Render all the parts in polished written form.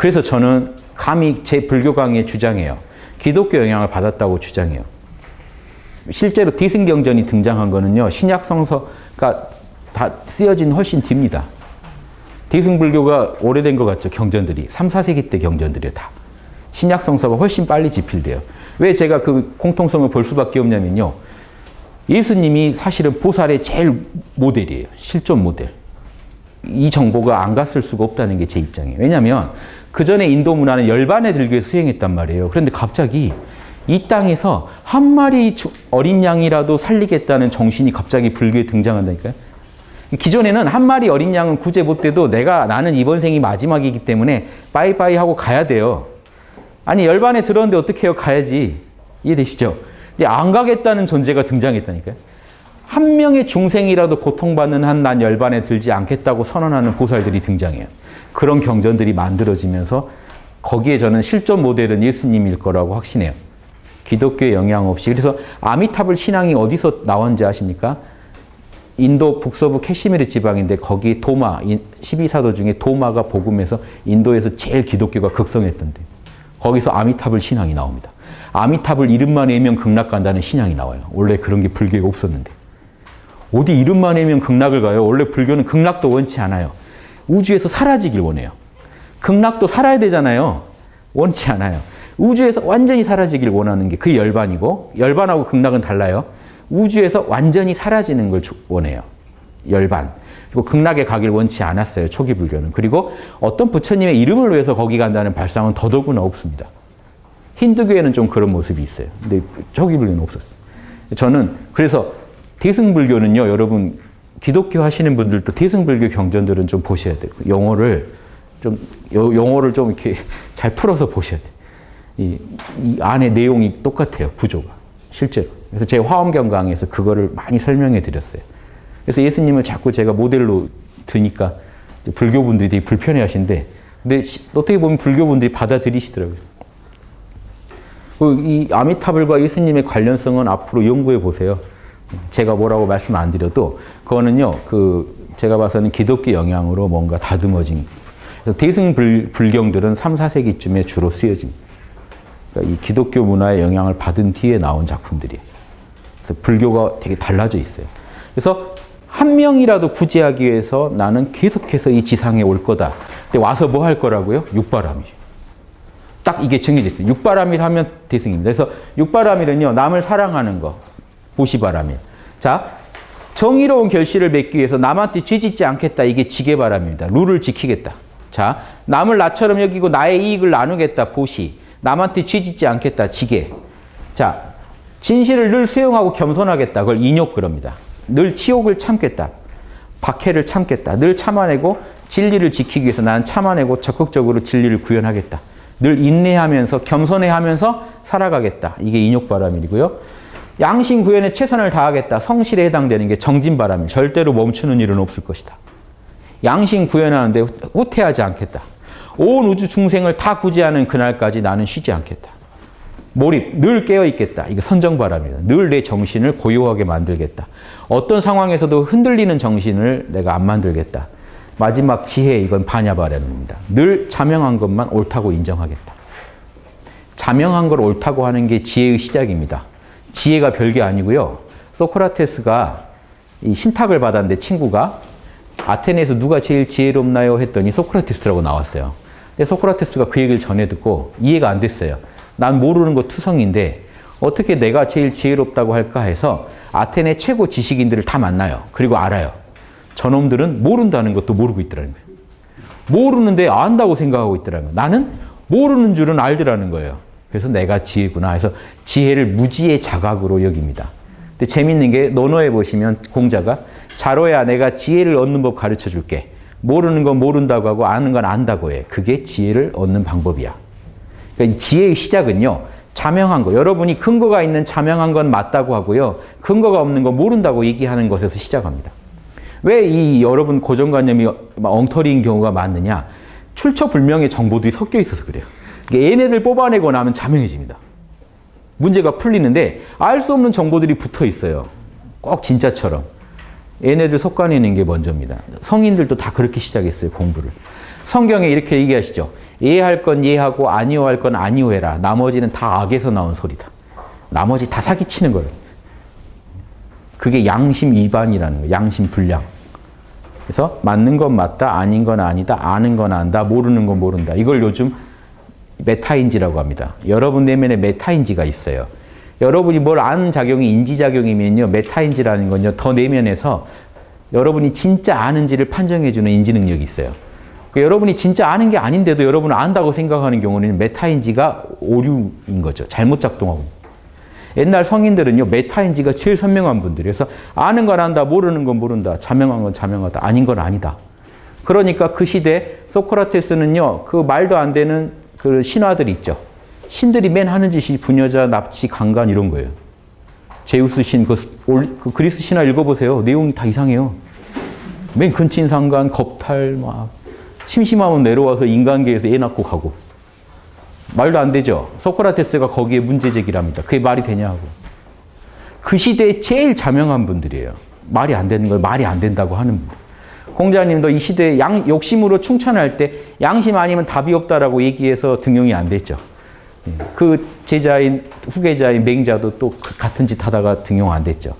그래서 저는 감히 제 불교 강의에 주장해요. 기독교 영향을 받았다고 주장해요. 실제로 디승경전이 등장한 거는요. 신약 성서가 다 쓰여진 훨씬 뒤입니다. 디승불교가 오래된 것 같죠. 경전들이. 3, 4세기 때 경전들이에요. 다. 신약 성서가 훨씬 빨리 집필돼요. 왜 제가 그 공통성을 볼 수밖에 없냐면요. 예수님이 사실은 보살의 제일 모델이에요. 실존 모델. 이 정보가 안 갔을 수가 없다는 게 제 입장이에요. 왜냐하면 그 전에 인도 문화는 열반의 들교에 수행했단 말이에요. 그런데 갑자기 이 땅에서 한 마리 어린 양이라도 살리겠다는 정신이 갑자기 불교에 등장한다니까요. 기존에는 한 마리 어린 양은 구제 못 돼도 나는 이번 생이 마지막이기 때문에 빠이빠이 하고 가야 돼요. 아니 열반에 들었는데 어떻게 해요? 가야지. 이해되시죠? 근데 안 가겠다는 존재가 등장했다니까요. 한 명의 중생이라도 고통받는 한 난 열반에 들지 않겠다고 선언하는 보살들이 등장해요. 그런 경전들이 만들어지면서 거기에 저는 실존 모델은 예수님일 거라고 확신해요. 기독교의 영향 없이. 그래서 아미타불 신앙이 어디서 나온지 아십니까? 인도 북서부 캐시미르 지방인데 거기 도마, 12사도 중에 도마가 복음해서 인도에서 제일 기독교가 극성했던데 거기서 아미타불 신앙이 나옵니다. 아미타불 이름만 외우면 극락 간다는 신앙이 나와요. 원래 그런 게 불교에 없었는데. 어디 이름만 외우면 극락을 가요? 원래 불교는 극락도 원치 않아요. 우주에서 사라지길 원해요. 극락도 살아야 되잖아요. 원치 않아요. 우주에서 완전히 사라지길 원하는 게 그 열반이고 열반하고 극락은 달라요. 우주에서 완전히 사라지는 걸 원해요. 열반. 그리고 극락에 가길 원치 않았어요. 초기 불교는. 그리고 어떤 부처님의 이름을 위해서 거기 간다는 발상은 더더구나 없습니다. 힌두교에는 좀 그런 모습이 있어요. 근데 초기 불교는 없었어요. 저는 그래서 대승불교는요. 여러분 기독교 하시는 분들도 대승불교 경전들은 좀 보셔야 돼요. 용어를 좀 이렇게 잘 풀어서 보셔야 돼요. 이 안에 내용이 똑같아요. 구조가. 실제로. 그래서 제 화엄경 강의에서 그거를 많이 설명해 드렸어요. 그래서 예수님을 자꾸 제가 모델로 드니까 불교분들이 되게 불편해 하시는데 근데 어떻게 보면 불교분들이 받아들이시더라고요. 이 아미타불과 예수님의 관련성은 앞으로 연구해 보세요. 제가 뭐라고 말씀 안 드려도 그거는요. 제가 봐서는 기독교 영향으로 뭔가 다듬어진. 그래서 대승불경들은 3, 4세기쯤에 주로 쓰여집니다. 그러니까 이 기독교 문화의 영향을 받은 뒤에 나온 작품들이에요. 그래서 불교가 되게 달라져 있어요. 그래서 한 명이라도 구제하기 위해서 나는 계속해서 이 지상에 올 거다. 근데 와서 뭐 할 거라고요? 육바람일. 딱 이게 정해져 있어요. 육바람일 하면 대승입니다. 그래서 육바람일은요. 남을 사랑하는 거. 보시바람일. 자, 정의로운 결실을 맺기 위해서 남한테 쥐짓지 않겠다. 이게 지게바람입니다. 룰을 지키겠다. 자, 남을 나처럼 여기고 나의 이익을 나누겠다. 보시. 남한테 쥐짓지 않겠다. 지게. 자, 진실을 늘 수용하고 겸손하겠다. 그걸 인욕 그럽니다. 늘 치욕을 참겠다. 박해를 참겠다. 늘 참아내고 진리를 지키기 위해서 나는 참아내고 적극적으로 진리를 구현하겠다. 늘 인내하면서 겸손해하면서 살아가겠다. 이게 인욕바람일이고요. 양심 구현에 최선을 다하겠다. 성실에 해당되는 게 정진바람일. 절대로 멈추는 일은 없을 것이다. 양심 구현하는데 후퇴하지 않겠다. 온 우주 중생을 다 구제하는 그날까지 나는 쉬지 않겠다. 몰입, 늘 깨어있겠다. 이게 선정바람이다. 늘 내 정신을 고요하게 만들겠다. 어떤 상황에서도 흔들리는 정신을 내가 안 만들겠다. 마지막 지혜, 이건 반야바람입니다. 늘 자명한 것만 옳다고 인정하겠다. 자명한 걸 옳다고 하는 게 지혜의 시작입니다. 지혜가 별게 아니고요. 소크라테스가 이 신탁을 받았는데 친구가 아테네에서 누가 제일 지혜롭나요? 했더니 소크라테스라고 나왔어요. 근데 소크라테스가 그 얘기를 전해 듣고 이해가 안 됐어요. 난 모르는 거 투성인데 어떻게 내가 제일 지혜롭다고 할까 해서 아테네 최고 지식인들을 다 만나요. 그리고 알아요. 저놈들은 모른다는 것도 모르고 있더라는 거예요. 모르는데 안다고 생각하고 있더라는 거예요. 나는 모르는 줄은 알더라는 거예요. 그래서 내가 지혜구나 해서 지혜를 무지의 자각으로 여깁니다. 근데 재밌는 게 논어에 보시면 공자가 자로야 내가 지혜를 얻는 법 가르쳐 줄게. 모르는 건 모른다고 하고 아는 건 안다고 해. 그게 지혜를 얻는 방법이야. 그러니까 지혜의 시작은요. 자명한 거. 여러분이 근거가 있는 자명한 건 맞다고 하고요. 근거가 없는 거 모른다고 얘기하는 것에서 시작합니다. 왜 이 여러분 고정관념이 엉터리인 경우가 많느냐. 출처불명의 정보들이 섞여 있어서 그래요. 얘네들 뽑아내고 나면 자명해집니다. 문제가 풀리는데 알 수 없는 정보들이 붙어 있어요. 꼭 진짜처럼. 얘네들 속아내는 게 먼저입니다. 성인들도 다 그렇게 시작했어요, 공부를. 성경에 이렇게 얘기하시죠. 예할 건 예하고 아니오 할 건 아니오 해라. 나머지는 다 악에서 나온 소리다. 나머지 다 사기치는 거예요. 그게 양심 위반이라는 거예요. 양심 불량. 그래서 맞는 건 맞다, 아닌 건 아니다, 아는 건 안다, 모르는 건 모른다. 이걸 요즘 메타인지라고 합니다. 여러분 내면에 메타인지가 있어요. 여러분이 뭘 아는 작용이 인지작용이면요. 메타인지라는 건요. 더 내면에서 여러분이 진짜 아는지를 판정해주는 인지 능력이 있어요. 그러니까 여러분이 진짜 아는 게 아닌데도 여러분은 안다고 생각하는 경우는 메타인지가 오류인 거죠. 잘못 작동하고. 옛날 성인들은요. 메타인지가 제일 선명한 분들이에요. 그래서 아는 건 안다, 모르는 건 모른다, 자명한 건 자명하다, 아닌 건 아니다. 그러니까 그 시대 소크라테스는요. 그 말도 안 되는 그 신화들이 있죠. 신들이 맨 하는 짓이 부녀자, 납치, 강간 이런 거예요. 제우스 신, 그 그리스 신화 읽어보세요. 내용이 다 이상해요. 맨 근친상간, 겁탈, 막 심심하면 내려와서 인간계에서 애 낳고 가고. 말도 안 되죠. 소크라테스가 거기에 문제 제기를 합니다. 그게 말이 되냐고. 그 시대에 제일 자명한 분들이에요. 말이 안 되는 걸 말이 안 된다고 하는 분들. 공자님도 이 시대에 욕심으로 충찬할 때 양심 아니면 답이 없다라고 얘기해서 등용이 안 됐죠. 그 제자인 후계자인 맹자도 또 같은 짓 하다가 등용 안 됐죠.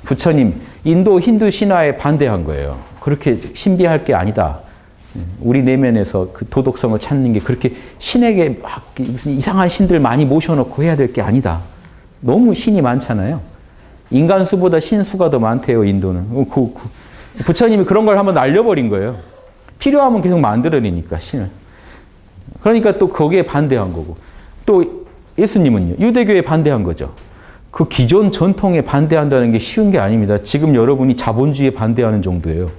부처님 인도 힌두 신화에 반대한 거예요. 그렇게 신비할 게 아니다. 우리 내면에서 그 도덕성을 찾는 게 그렇게 신에게 막 무슨 이상한 신들 많이 모셔놓고 해야 될 게 아니다. 너무 신이 많잖아요. 인간 수보다 신 수가 더 많대요, 인도는. 부처님이 그런 걸 한번 날려버린 거예요. 필요하면 계속 만들어내니까, 신을. 그러니까 또 거기에 반대한 거고. 또 예수님은요, 유대교에 반대한 거죠. 그 기존 전통에 반대한다는 게 쉬운 게 아닙니다. 지금 여러분이 자본주의에 반대하는 정도예요.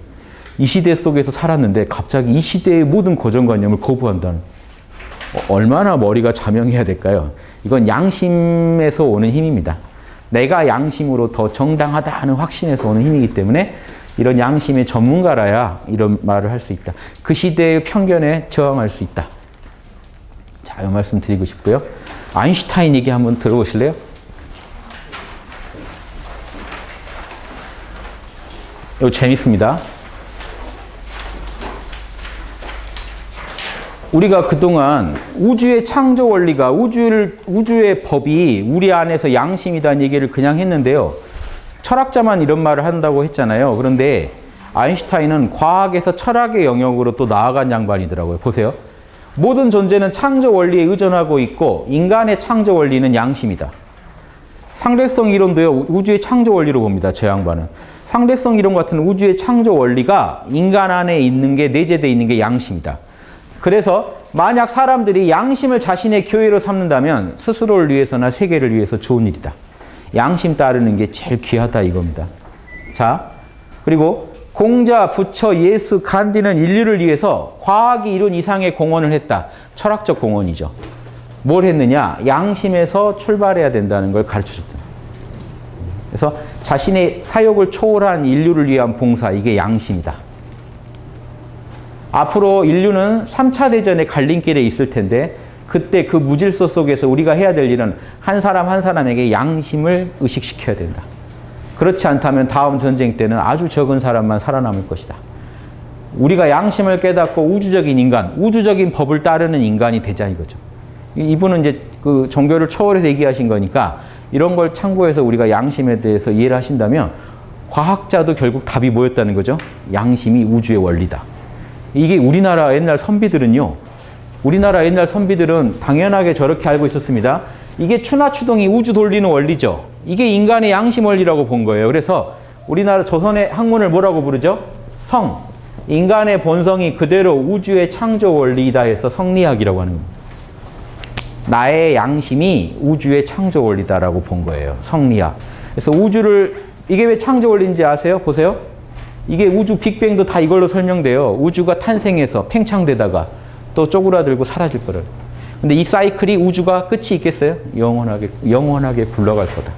이 시대 속에서 살았는데 갑자기 이 시대의 모든 고정관념을 거부한다는. 얼마나 머리가 자명해야 될까요? 이건 양심에서 오는 힘입니다. 내가 양심으로 더 정당하다 하는 확신에서 오는 힘이기 때문에 이런 양심의 전문가라야 이런 말을 할 수 있다. 그 시대의 편견에 저항할 수 있다. 자, 이 말씀 드리고 싶고요. 아인슈타인 얘기 한번 들어보실래요? 이거 재밌습니다. 우리가 그동안 우주의 창조 원리가 우주의 법이 우리 안에서 양심이다는 얘기를 그냥 했는데요. 철학자만 이런 말을 한다고 했잖아요. 그런데 아인슈타인은 과학에서 철학의 영역으로 또 나아간 양반이더라고요. 보세요. 모든 존재는 창조 원리에 의존하고 있고 인간의 창조 원리는 양심이다. 상대성 이론도요. 우주의 창조 원리로 봅니다. 저 양반은. 상대성 이론 같은 우주의 창조 원리가 인간 안에 있는 게 내재되어 있는 게 양심이다. 그래서 만약 사람들이 양심을 자신의 교회로 삼는다면 스스로를 위해서나 세계를 위해서 좋은 일이다. 양심 따르는 게 제일 귀하다 이겁니다. 자, 그리고 공자, 부처, 예수, 간디는 인류를 위해서 과학이 이룬 이상의 공헌을 했다. 철학적 공헌이죠. 뭘 했느냐? 양심에서 출발해야 된다는 걸 가르쳐줬다. 그래서 자신의 사욕을 초월한 인류를 위한 봉사, 이게 양심이다. 앞으로 인류는 3차 대전의 갈림길에 있을 텐데 그때 그 무질서 속에서 우리가 해야 될 일은 한 사람 한 사람에게 양심을 의식시켜야 된다. 그렇지 않다면 다음 전쟁 때는 아주 적은 사람만 살아남을 것이다. 우리가 양심을 깨닫고 우주적인 인간, 우주적인 법을 따르는 인간이 되자 이거죠. 이분은 이제 그 종교를 초월해서 얘기하신 거니까 이런 걸 참고해서 우리가 양심에 대해서 이해를 하신다면 과학자도 결국 답이 뭐였다는 거죠? 양심이 우주의 원리다. 이게 우리나라 옛날 선비들은요. 우리나라 옛날 선비들은 당연하게 저렇게 알고 있었습니다. 이게 추나추동이 우주 돌리는 원리죠. 이게 인간의 양심 원리라고 본 거예요. 그래서 우리나라 조선의 학문을 뭐라고 부르죠? 성. 인간의 본성이 그대로 우주의 창조 원리이다 해서 성리학이라고 하는 겁니다. 나의 양심이 우주의 창조 원리다라고 본 거예요. 성리학. 그래서 우주를, 이게 왜 창조 원리인지 아세요? 보세요. 이게 우주 빅뱅도 다 이걸로 설명돼요. 우주가 탄생해서 팽창되다가 또 쪼그라들고 사라질 거를. 근데 이 사이클이 우주가 끝이 있겠어요? 영원하게 굴러갈 거다.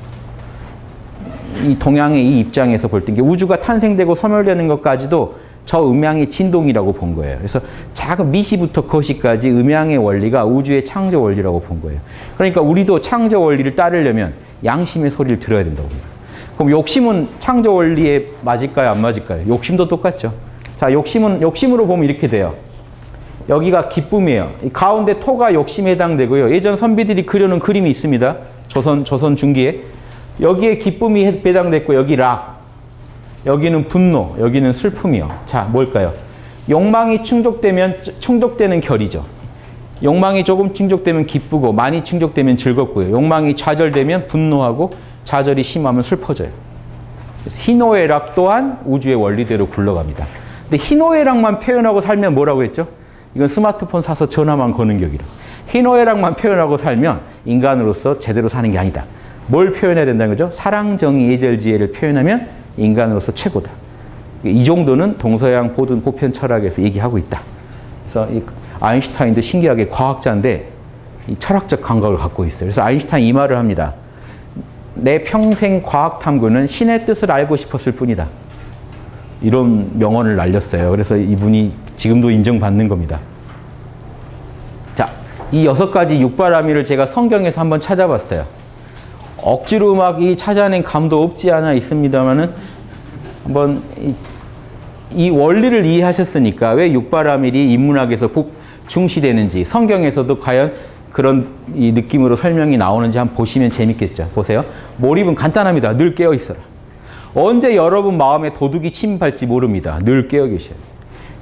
이 동양의 이 입장에서 볼 때 우주가 탄생되고 소멸되는 것까지도 저 음양의 진동이라고 본 거예요. 그래서 작은 미시부터 거시까지 음양의 원리가 우주의 창조 원리라고 본 거예요. 그러니까 우리도 창조 원리를 따르려면 양심의 소리를 들어야 된다고 봅니다. 그럼 욕심은 창조 원리에 맞을까요? 안 맞을까요? 욕심도 똑같죠. 자, 욕심으로 보면 이렇게 돼요. 여기가 기쁨이에요. 이 가운데 토가 욕심에 해당되고요. 예전 선비들이 그려놓은 그림이 있습니다. 조선 중기에. 여기에 기쁨이 해당됐고, 여기 락. 여기는 분노, 여기는 슬픔이요. 자, 뭘까요? 욕망이 충족되는 결이죠. 욕망이 조금 충족되면 기쁘고, 많이 충족되면 즐겁고요. 욕망이 좌절되면 분노하고, 좌절이 심하면 슬퍼져요. 그래서 희노애락 또한 우주의 원리대로 굴러갑니다. 근데 희노애락만 표현하고 살면 뭐라고 했죠? 이건 스마트폰 사서 전화만 거는 격이라. 희노애락만 표현하고 살면 인간으로서 제대로 사는 게 아니다. 뭘 표현해야 된다는 거죠? 사랑, 정의, 예절, 지혜를 표현하면 인간으로서 최고다. 이 정도는 동서양 모든 보편 철학에서 얘기하고 있다. 그래서 이 아인슈타인도 신기하게 과학자인데 이 철학적 감각을 갖고 있어요. 그래서 아인슈타인 이 말을 합니다. 내 평생 과학 탐구는 신의 뜻을 알고 싶었을 뿐이다. 이런 명언을 날렸어요. 그래서 이분이 지금도 인정받는 겁니다. 자, 이 6가지 육바라밀을 제가 성경에서 한번 찾아봤어요. 억지로 막 이 찾아낸 감도 없지 않아 있습니다만은 한번 이 원리를 이해하셨으니까 왜 육바라밀이 인문학에서 중시되는지, 성경에서도 과연 그런 이 느낌으로 설명이 나오는지 한번 보시면 재밌겠죠. 보세요. 몰입은 간단합니다. 늘 깨어 있어라. 언제 여러분 마음에 도둑이 침입할지 모릅니다. 늘 깨어 계셔야 돼요.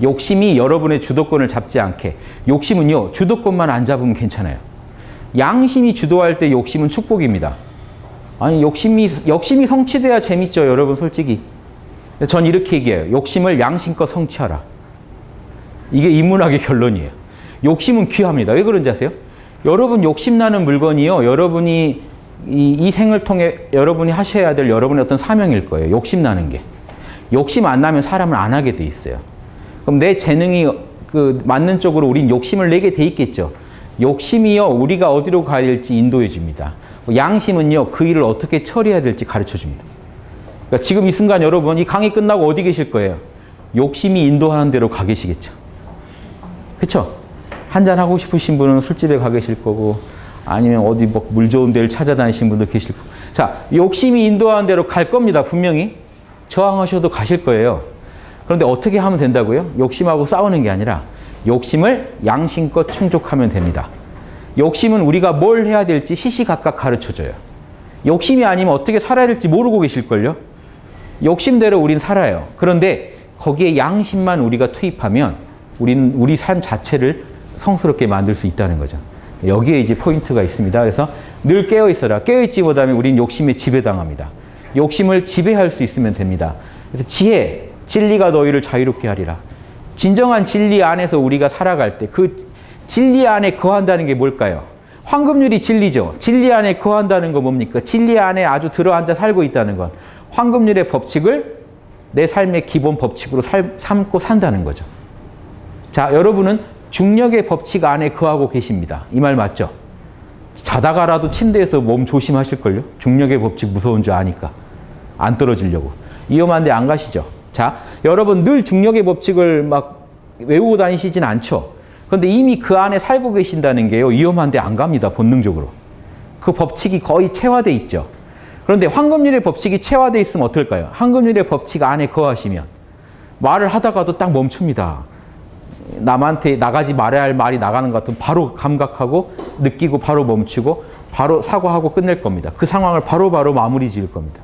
욕심이 여러분의 주도권을 잡지 않게. 욕심은요, 주도권만 안 잡으면 괜찮아요. 양심이 주도할 때 욕심은 축복입니다. 아니, 욕심이 성취돼야 재밌죠, 여러분, 솔직히. 전 이렇게 얘기해요. 욕심을 양심껏 성취하라. 이게 인문학의 결론이에요. 욕심은 귀합니다. 왜 그런지 아세요? 여러분 욕심나는 물건이요, 여러분이 이 생을 통해 여러분이 하셔야 될 여러분의 어떤 사명일 거예요. 욕심나는 게. 욕심 안 나면 사람을 안 하게 돼 있어요. 그럼 내 재능이 맞는 쪽으로 우린 욕심을 내게 돼 있겠죠. 욕심이요, 우리가 어디로 가야 될지 인도해 줍니다. 양심은요, 그 일을 어떻게 처리해야 될지 가르쳐 줍니다. 그러니까 지금 이 순간 여러분, 이 강의 끝나고 어디 계실 거예요? 욕심이 인도하는 대로 가 계시겠죠. 그렇죠? 한잔 하고 싶으신 분은 술집에 가 계실 거고, 아니면 어디 뭐 물 좋은 데를 찾아다니신 분도 계실 거고. 자, 욕심이 인도하는 대로 갈 겁니다. 분명히. 저항하셔도 가실 거예요. 그런데 어떻게 하면 된다고요? 욕심하고 싸우는 게 아니라 욕심을 양심껏 충족하면 됩니다. 욕심은 우리가 뭘 해야 될지 시시각각 가르쳐줘요. 욕심이 아니면 어떻게 살아야 될지 모르고 계실걸요? 욕심대로 우린 살아요. 그런데 거기에 양심만 우리가 투입하면 우리 삶 자체를 성스럽게 만들 수 있다는 거죠. 여기에 이제 포인트가 있습니다. 그래서 늘 깨어있어라. 깨어있지 못하면 우린 욕심에 지배당합니다. 욕심을 지배할 수 있으면 됩니다. 그래서 지혜, 진리가 너희를 자유롭게 하리라. 진정한 진리 안에서 우리가 살아갈 때 그 진리 안에 거한다는 게 뭘까요? 황금률이 진리죠. 진리 안에 거한다는 건 뭡니까? 진리 안에 아주 들어앉아 살고 있다는 건 황금률의 법칙을 내 삶의 기본 법칙으로 삼고 산다는 거죠. 자, 여러분은 중력의 법칙 안에 거하고 계십니다. 이 말 맞죠? 자다가라도 침대에서 몸 조심하실걸요? 중력의 법칙 무서운 줄 아니까. 안 떨어지려고. 위험한데 안 가시죠? 자, 여러분 늘 중력의 법칙을 막 외우고 다니시진 않죠? 그런데 이미 그 안에 살고 계신다는 게요, 위험한데 안 갑니다, 본능적으로. 그 법칙이 거의 체화돼 있죠. 그런데 황금률의 법칙이 체화돼 있으면 어떨까요? 황금률의 법칙 안에 거하시면 말을 하다가도 딱 멈춥니다. 남한테 나가지 말아야 할 말이 나가는 것 같으면 바로 감각하고 느끼고 바로 멈추고 바로 사과하고 끝낼 겁니다. 그 상황을 바로바로 마무리 지을 겁니다.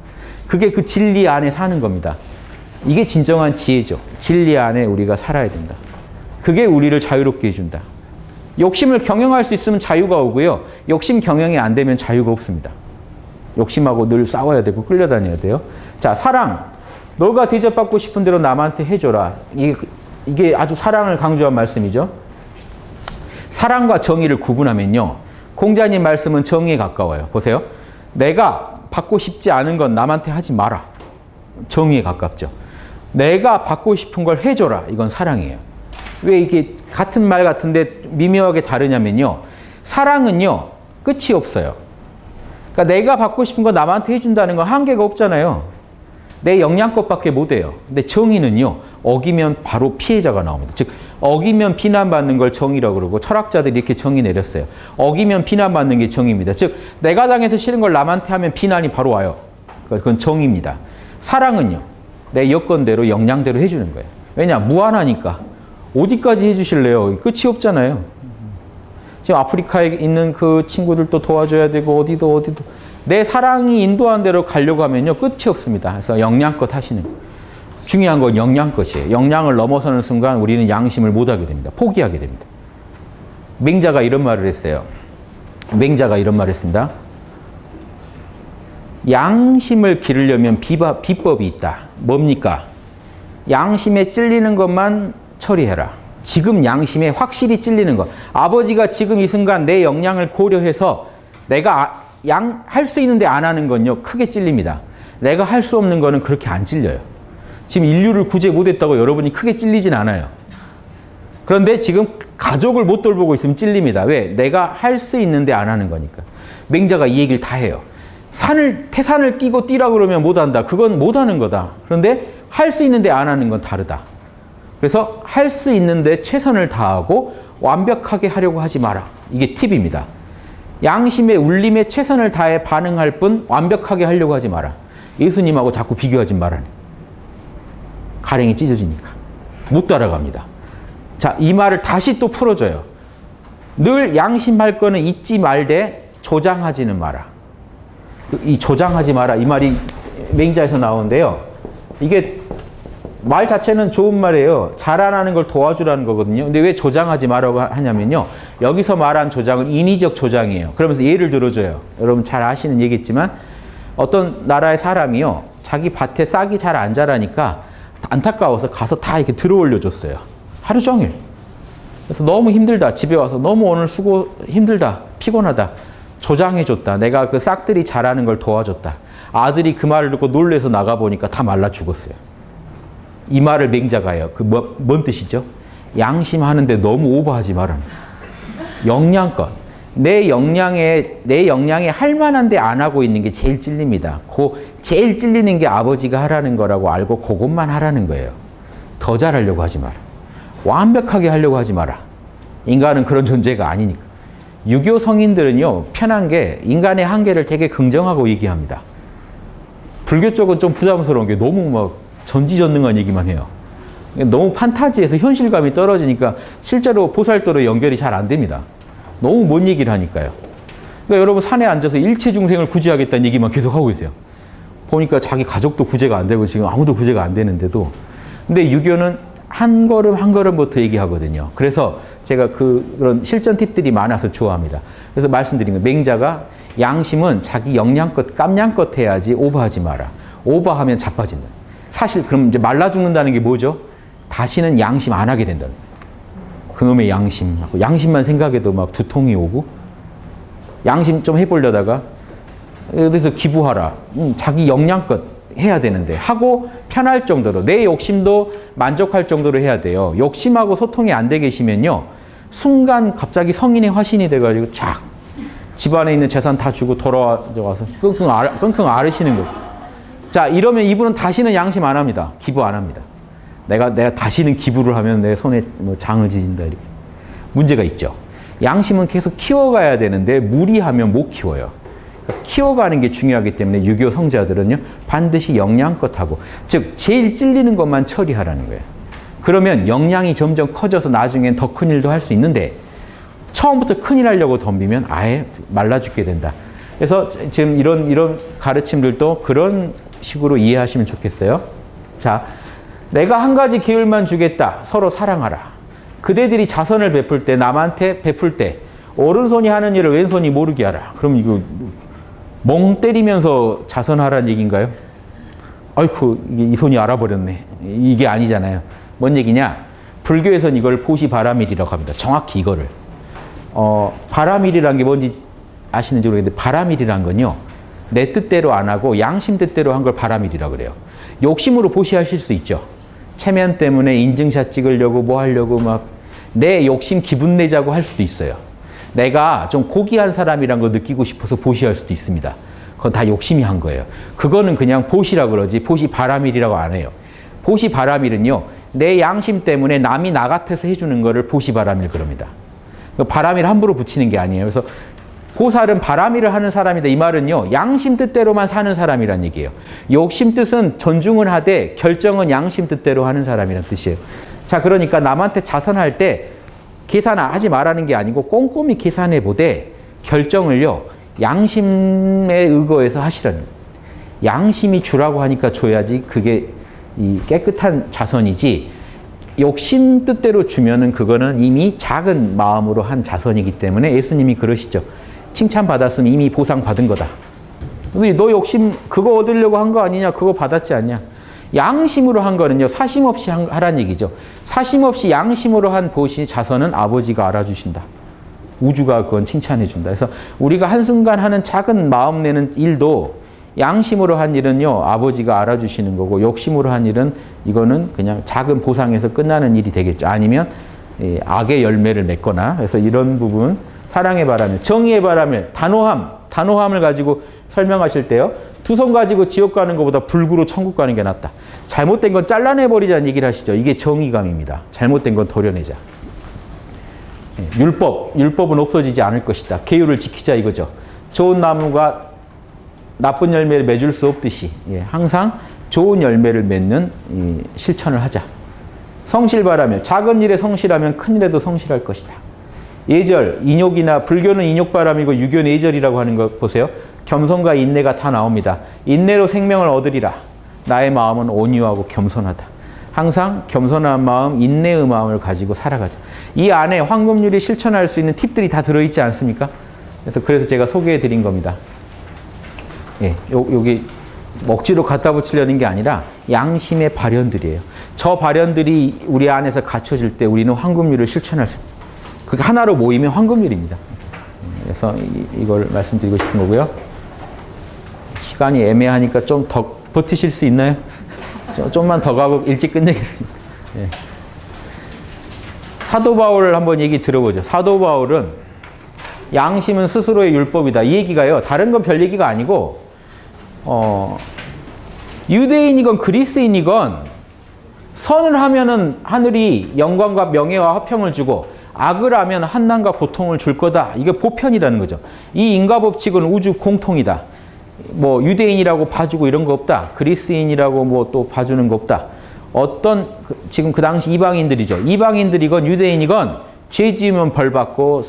그게 그 진리 안에 사는 겁니다. 이게 진정한 지혜죠. 진리 안에 우리가 살아야 된다. 그게 우리를 자유롭게 해준다. 욕심을 경영할 수 있으면 자유가 오고요. 욕심 경영이 안 되면 자유가 없습니다. 욕심하고 늘 싸워야 되고 끌려다녀야 돼요. 자, 사랑. 너가 대접받고 싶은 대로 남한테 해줘라. 이게 아주 사랑을 강조한 말씀이죠. 사랑과 정의를 구분하면요, 공자님 말씀은 정의에 가까워요. 보세요. 내가 받고 싶지 않은 건 남한테 하지 마라. 정의에 가깝죠. 내가 받고 싶은 걸 해줘라. 이건 사랑이에요. 왜 이게 같은 말 같은데 미묘하게 다르냐면요, 사랑은요 끝이 없어요. 그러니까 내가 받고 싶은 거 남한테 해준다는 건 한계가 없잖아요. 내 역량껏밖에 못해요. 근데 정의는요, 어기면 바로 피해자가 나옵니다. 즉 어기면 비난받는 걸 정의라고 그러고, 철학자들이 이렇게 정의 내렸어요. 어기면 비난받는 게 정의입니다. 즉 내가 당해서 싫은 걸 남한테 하면 비난이 바로 와요. 그건 정의입니다. 사랑은요. 내 여건대로 역량대로 해주는 거예요. 왜냐? 무한하니까. 어디까지 해주실래요? 끝이 없잖아요. 지금 아프리카에 있는 그 친구들도 도와줘야 되고 어디도 내 사랑이 인도한 대로 가려고 하면요. 끝이 없습니다. 그래서 역량껏 하시는 거예요. 중요한 건 역량껏이에요. 역량을 넘어서는 순간 우리는 양심을 못하게 됩니다. 포기하게 됩니다. 맹자가 이런 말을 했어요. 맹자가 이런 말을 했습니다. 양심을 기르려면 비법이 있다. 뭡니까? 양심에 찔리는 것만 처리해라. 지금 양심에 확실히 찔리는 것. 아버지가 지금 이 순간 내 역량을 고려해서 내가 할 수 있는데 안 하는 건요. 크게 찔립니다. 내가 할 수 없는 거는 그렇게 안 찔려요. 지금 인류를 구제 못했다고 여러분이 크게 찔리진 않아요. 그런데 지금 가족을 못 돌보고 있으면 찔립니다. 왜? 내가 할 수 있는데 안 하는 거니까. 맹자가 이 얘기를 다 해요. 태산을 끼고 뛰라 그러면 못한다. 그건 못하는 거다. 그런데 할 수 있는데 안 하는 건 다르다. 그래서 할 수 있는데 최선을 다하고 완벽하게 하려고 하지 마라. 이게 팁입니다. 양심의 울림에 최선을 다해 반응할 뿐 완벽하게 하려고 하지 마라. 예수님하고 자꾸 비교하지 마라. 가랭이 찢어지니까. 못 따라갑니다. 자, 이 말을 다시 또 풀어줘요. 늘 양심할 거는 잊지 말되 조장하지는 마라. 이 조장하지 마라. 이 말이 맹자에서 나오는데요. 이게 말 자체는 좋은 말이에요. 잘 안 하는 걸 도와주라는 거거든요. 근데 왜 조장하지 마라고 하냐면요. 여기서 말한 조장은 인위적 조장이에요. 그러면서 예를 들어줘요. 여러분 잘 아시는 얘기겠지만 어떤 나라의 사람이요. 자기 밭에 싹이 잘 안 자라니까 안타까워서 가서 다 이렇게 들어 올려줬어요. 하루 종일. 그래서 너무 힘들다. 집에 와서 너무 오늘 수고 힘들다. 피곤하다. 조장해줬다. 내가 그 싹들이 자라는 걸 도와줬다. 아들이 그 말을 듣고 놀래서 나가보니까 다 말라 죽었어요. 이 말을 맹자가 해요. 뭔 뜻이죠? 양심하는데 너무 오버하지 마라. 역량껏. 내 역량에 할 만한데 안 하고 있는 게 제일 찔립니다. 제일 찔리는 게 아버지가 하라는 거라고 알고 그것만 하라는 거예요. 더 잘하려고 하지 마라. 완벽하게 하려고 하지 마라. 인간은 그런 존재가 아니니까. 유교 성인들은요. 편한 게 인간의 한계를 되게 긍정하고 얘기합니다. 불교 쪽은 좀 부담스러운 게 너무 막 전지전능한 얘기만 해요. 너무 판타지에서 현실감이 떨어지니까 실제로 보살도로 연결이 잘 안 됩니다. 너무 먼 얘기를 하니까요. 그러니까 여러분 산에 앉아서 일체 중생을 구제하겠다는 얘기만 계속 하고 계세요. 보니까 자기 가족도 구제가 안 되고 지금 아무도 구제가 안 되는데도. 근데 유교는 한 걸음 한 걸음부터 얘기하거든요. 그래서 제가 그런 실전 팁들이 많아서 좋아합니다. 그래서 말씀드린 거예요. 맹자가 양심은 자기 역량껏 깜냥껏 해야지 오버하지 마라. 오버하면 자빠진다. 사실 그럼 이제 말라 죽는다는 게 뭐죠? 다시는 양심 안 하게 된다는 거예요. 그놈의 양심. 양심만 생각해도 막 두통이 오고 양심 좀 해보려다가 어디서 기부하라. 자기 역량껏 해야 되는데 하고 편할 정도로 내 욕심도 만족할 정도로 해야 돼요. 욕심하고 소통이 안 돼 계시면요. 순간 갑자기 성인의 화신이 돼가지고 쫙 집안에 있는 재산 다 주고 돌아와서 끙끙 앓으시는 거죠. 자, 이러면 이분은 다시는 양심 안 합니다. 기부 안 합니다. 내가 다시는 기부를 하면 내 손에 뭐 장을 지진다 이렇게. 문제가 있죠. 양심은 계속 키워가야 되는데 무리하면 못 키워요. 그러니까 키워가는 게 중요하기 때문에 유교 성자들은요. 반드시 역량껏 하고 즉 제일 찔리는 것만 처리하라는 거예요. 그러면 역량이 점점 커져서 나중엔 더 큰 일도 할 수 있는데 처음부터 큰일 하려고 덤비면 아예 말라 죽게 된다. 그래서 지금 이런 가르침들도 그런 식으로 이해하시면 좋겠어요. 자, 내가 한 가지 기회만 주겠다. 서로 사랑하라. 그대들이 자선을 베풀 때, 남한테 베풀 때 오른손이 하는 일을 왼손이 모르게 하라. 그럼 이거 멍 때리면서 자선하라는 얘기인가요? 아이쿠, 이 손이 알아버렸네. 이게 아니잖아요. 뭔 얘기냐? 불교에서는 이걸 보시바라밀이라고 합니다. 정확히 이거를. 바라밀이라는 게 뭔지 아시는지 모르겠는데 바라밀이란 건요. 내 뜻대로 안 하고 양심 뜻대로 한 걸 바라밀이라고 그래요. 욕심으로 보시하실 수 있죠. 체면 때문에 인증샷 찍으려고 뭐 하려고 막 내 욕심 기분 내자고 할 수도 있어요. 내가 좀 고귀한 사람이란 거 느끼고 싶어서 보시할 수도 있습니다. 그건 다 욕심이 한 거예요. 그거는 그냥 보시라고 그러지 보시바라밀이라고 안 해요. 보시바라밀은요. 내 양심 때문에 남이 나 같아서 해주는 거를 보시바라밀 그럽니다. 바라밀 함부로 붙이는 게 아니에요. 그래서 보살은 바람일을 하는 사람이다. 이 말은요, 양심 뜻대로만 사는 사람이란 얘기예요. 욕심 뜻은 존중은 하되 결정은 양심 뜻대로 하는 사람이란 뜻이에요. 자, 그러니까 남한테 자선할 때 계산하지 말라는 게 아니고 꼼꼼히 계산해 보되 결정을요, 양심에 의거해서 하시라는 거예요. 양심이 주라고 하니까 줘야지 그게 이 깨끗한 자선이지, 욕심 뜻대로 주면은 그거는 이미 작은 마음으로 한 자선이기 때문에 예수님이 그러시죠. 칭찬받았으면 이미 보상받은 거다. 너 욕심 그거 얻으려고 한 거 아니냐? 그거 받았지 않냐? 양심으로 한 거는요, 사심 없이 하란 얘기죠. 사심 없이 양심으로 한 보시 자선은 아버지가 알아주신다. 우주가 그건 칭찬해 준다. 그래서 우리가 한순간 하는 작은 마음 내는 일도 양심으로 한 일은요, 아버지가 알아주시는 거고, 욕심으로 한 일은 이거는 그냥 작은 보상에서 끝나는 일이 되겠죠. 아니면 악의 열매를 맺거나. 그래서 이런 부분, 사랑의 바람을, 정의의 바람을, 단호함을 가지고 설명하실 때요, 두 손 가지고 지옥 가는 것보다 불구로 천국 가는 게 낫다. 잘못된 건 잘라내버리자는 얘기를 하시죠. 이게 정의감입니다. 잘못된 건 도려내자. 율법은 없어지지 않을 것이다. 계율을 지키자 이거죠. 좋은 나무가 나쁜 열매를 맺을 수 없듯이 항상 좋은 열매를 맺는 실천을 하자. 성실바라며, 작은 일에 성실하면 큰 일에도 성실할 것이다. 예절, 인욕이나 불교는 인욕바람이고 유교는 예절이라고 하는 거 보세요. 겸손과 인내가 다 나옵니다. 인내로 생명을 얻으리라. 나의 마음은 온유하고 겸손하다. 항상 겸손한 마음, 인내의 마음을 가지고 살아가자. 이 안에 황금률이 실천할 수 있는 팁들이 다 들어있지 않습니까? 그래서 제가 소개해 드린 겁니다. 예, 여기 억지로 갖다 붙이려는 게 아니라 양심의 발현들이에요. 저 발현들이 우리 안에서 갖춰질 때 우리는 황금률을 실천할 수 있어요. 그게 하나로 모이면 황금률입니다. 그래서 이걸 말씀드리고 싶은 거고요. 시간이 애매하니까 좀 더 버티실 수 있나요? 좀만 더 가고 일찍 끝내겠습니다. 예. 사도 바울 한번 얘기 들어보죠. 사도 바울은 양심은 스스로의 율법이다. 이 얘기가요, 다른 건 별 얘기가 아니고, 유대인이건 그리스인이건 선을 하면은 하늘이 영광과 명예와 화평을 주고, 악을 하면 한난과 고통을 줄 거다. 이게 보편이라는 거죠. 이 인과법칙은 우주 공통이다. 뭐 유대인이라고 봐주고 이런 거 없다. 그리스인이라고 뭐 또 봐주는 거 없다. 지금 그 당시 이방인들이죠. 이방인들이건 유대인이건 죄 지으면 벌 받고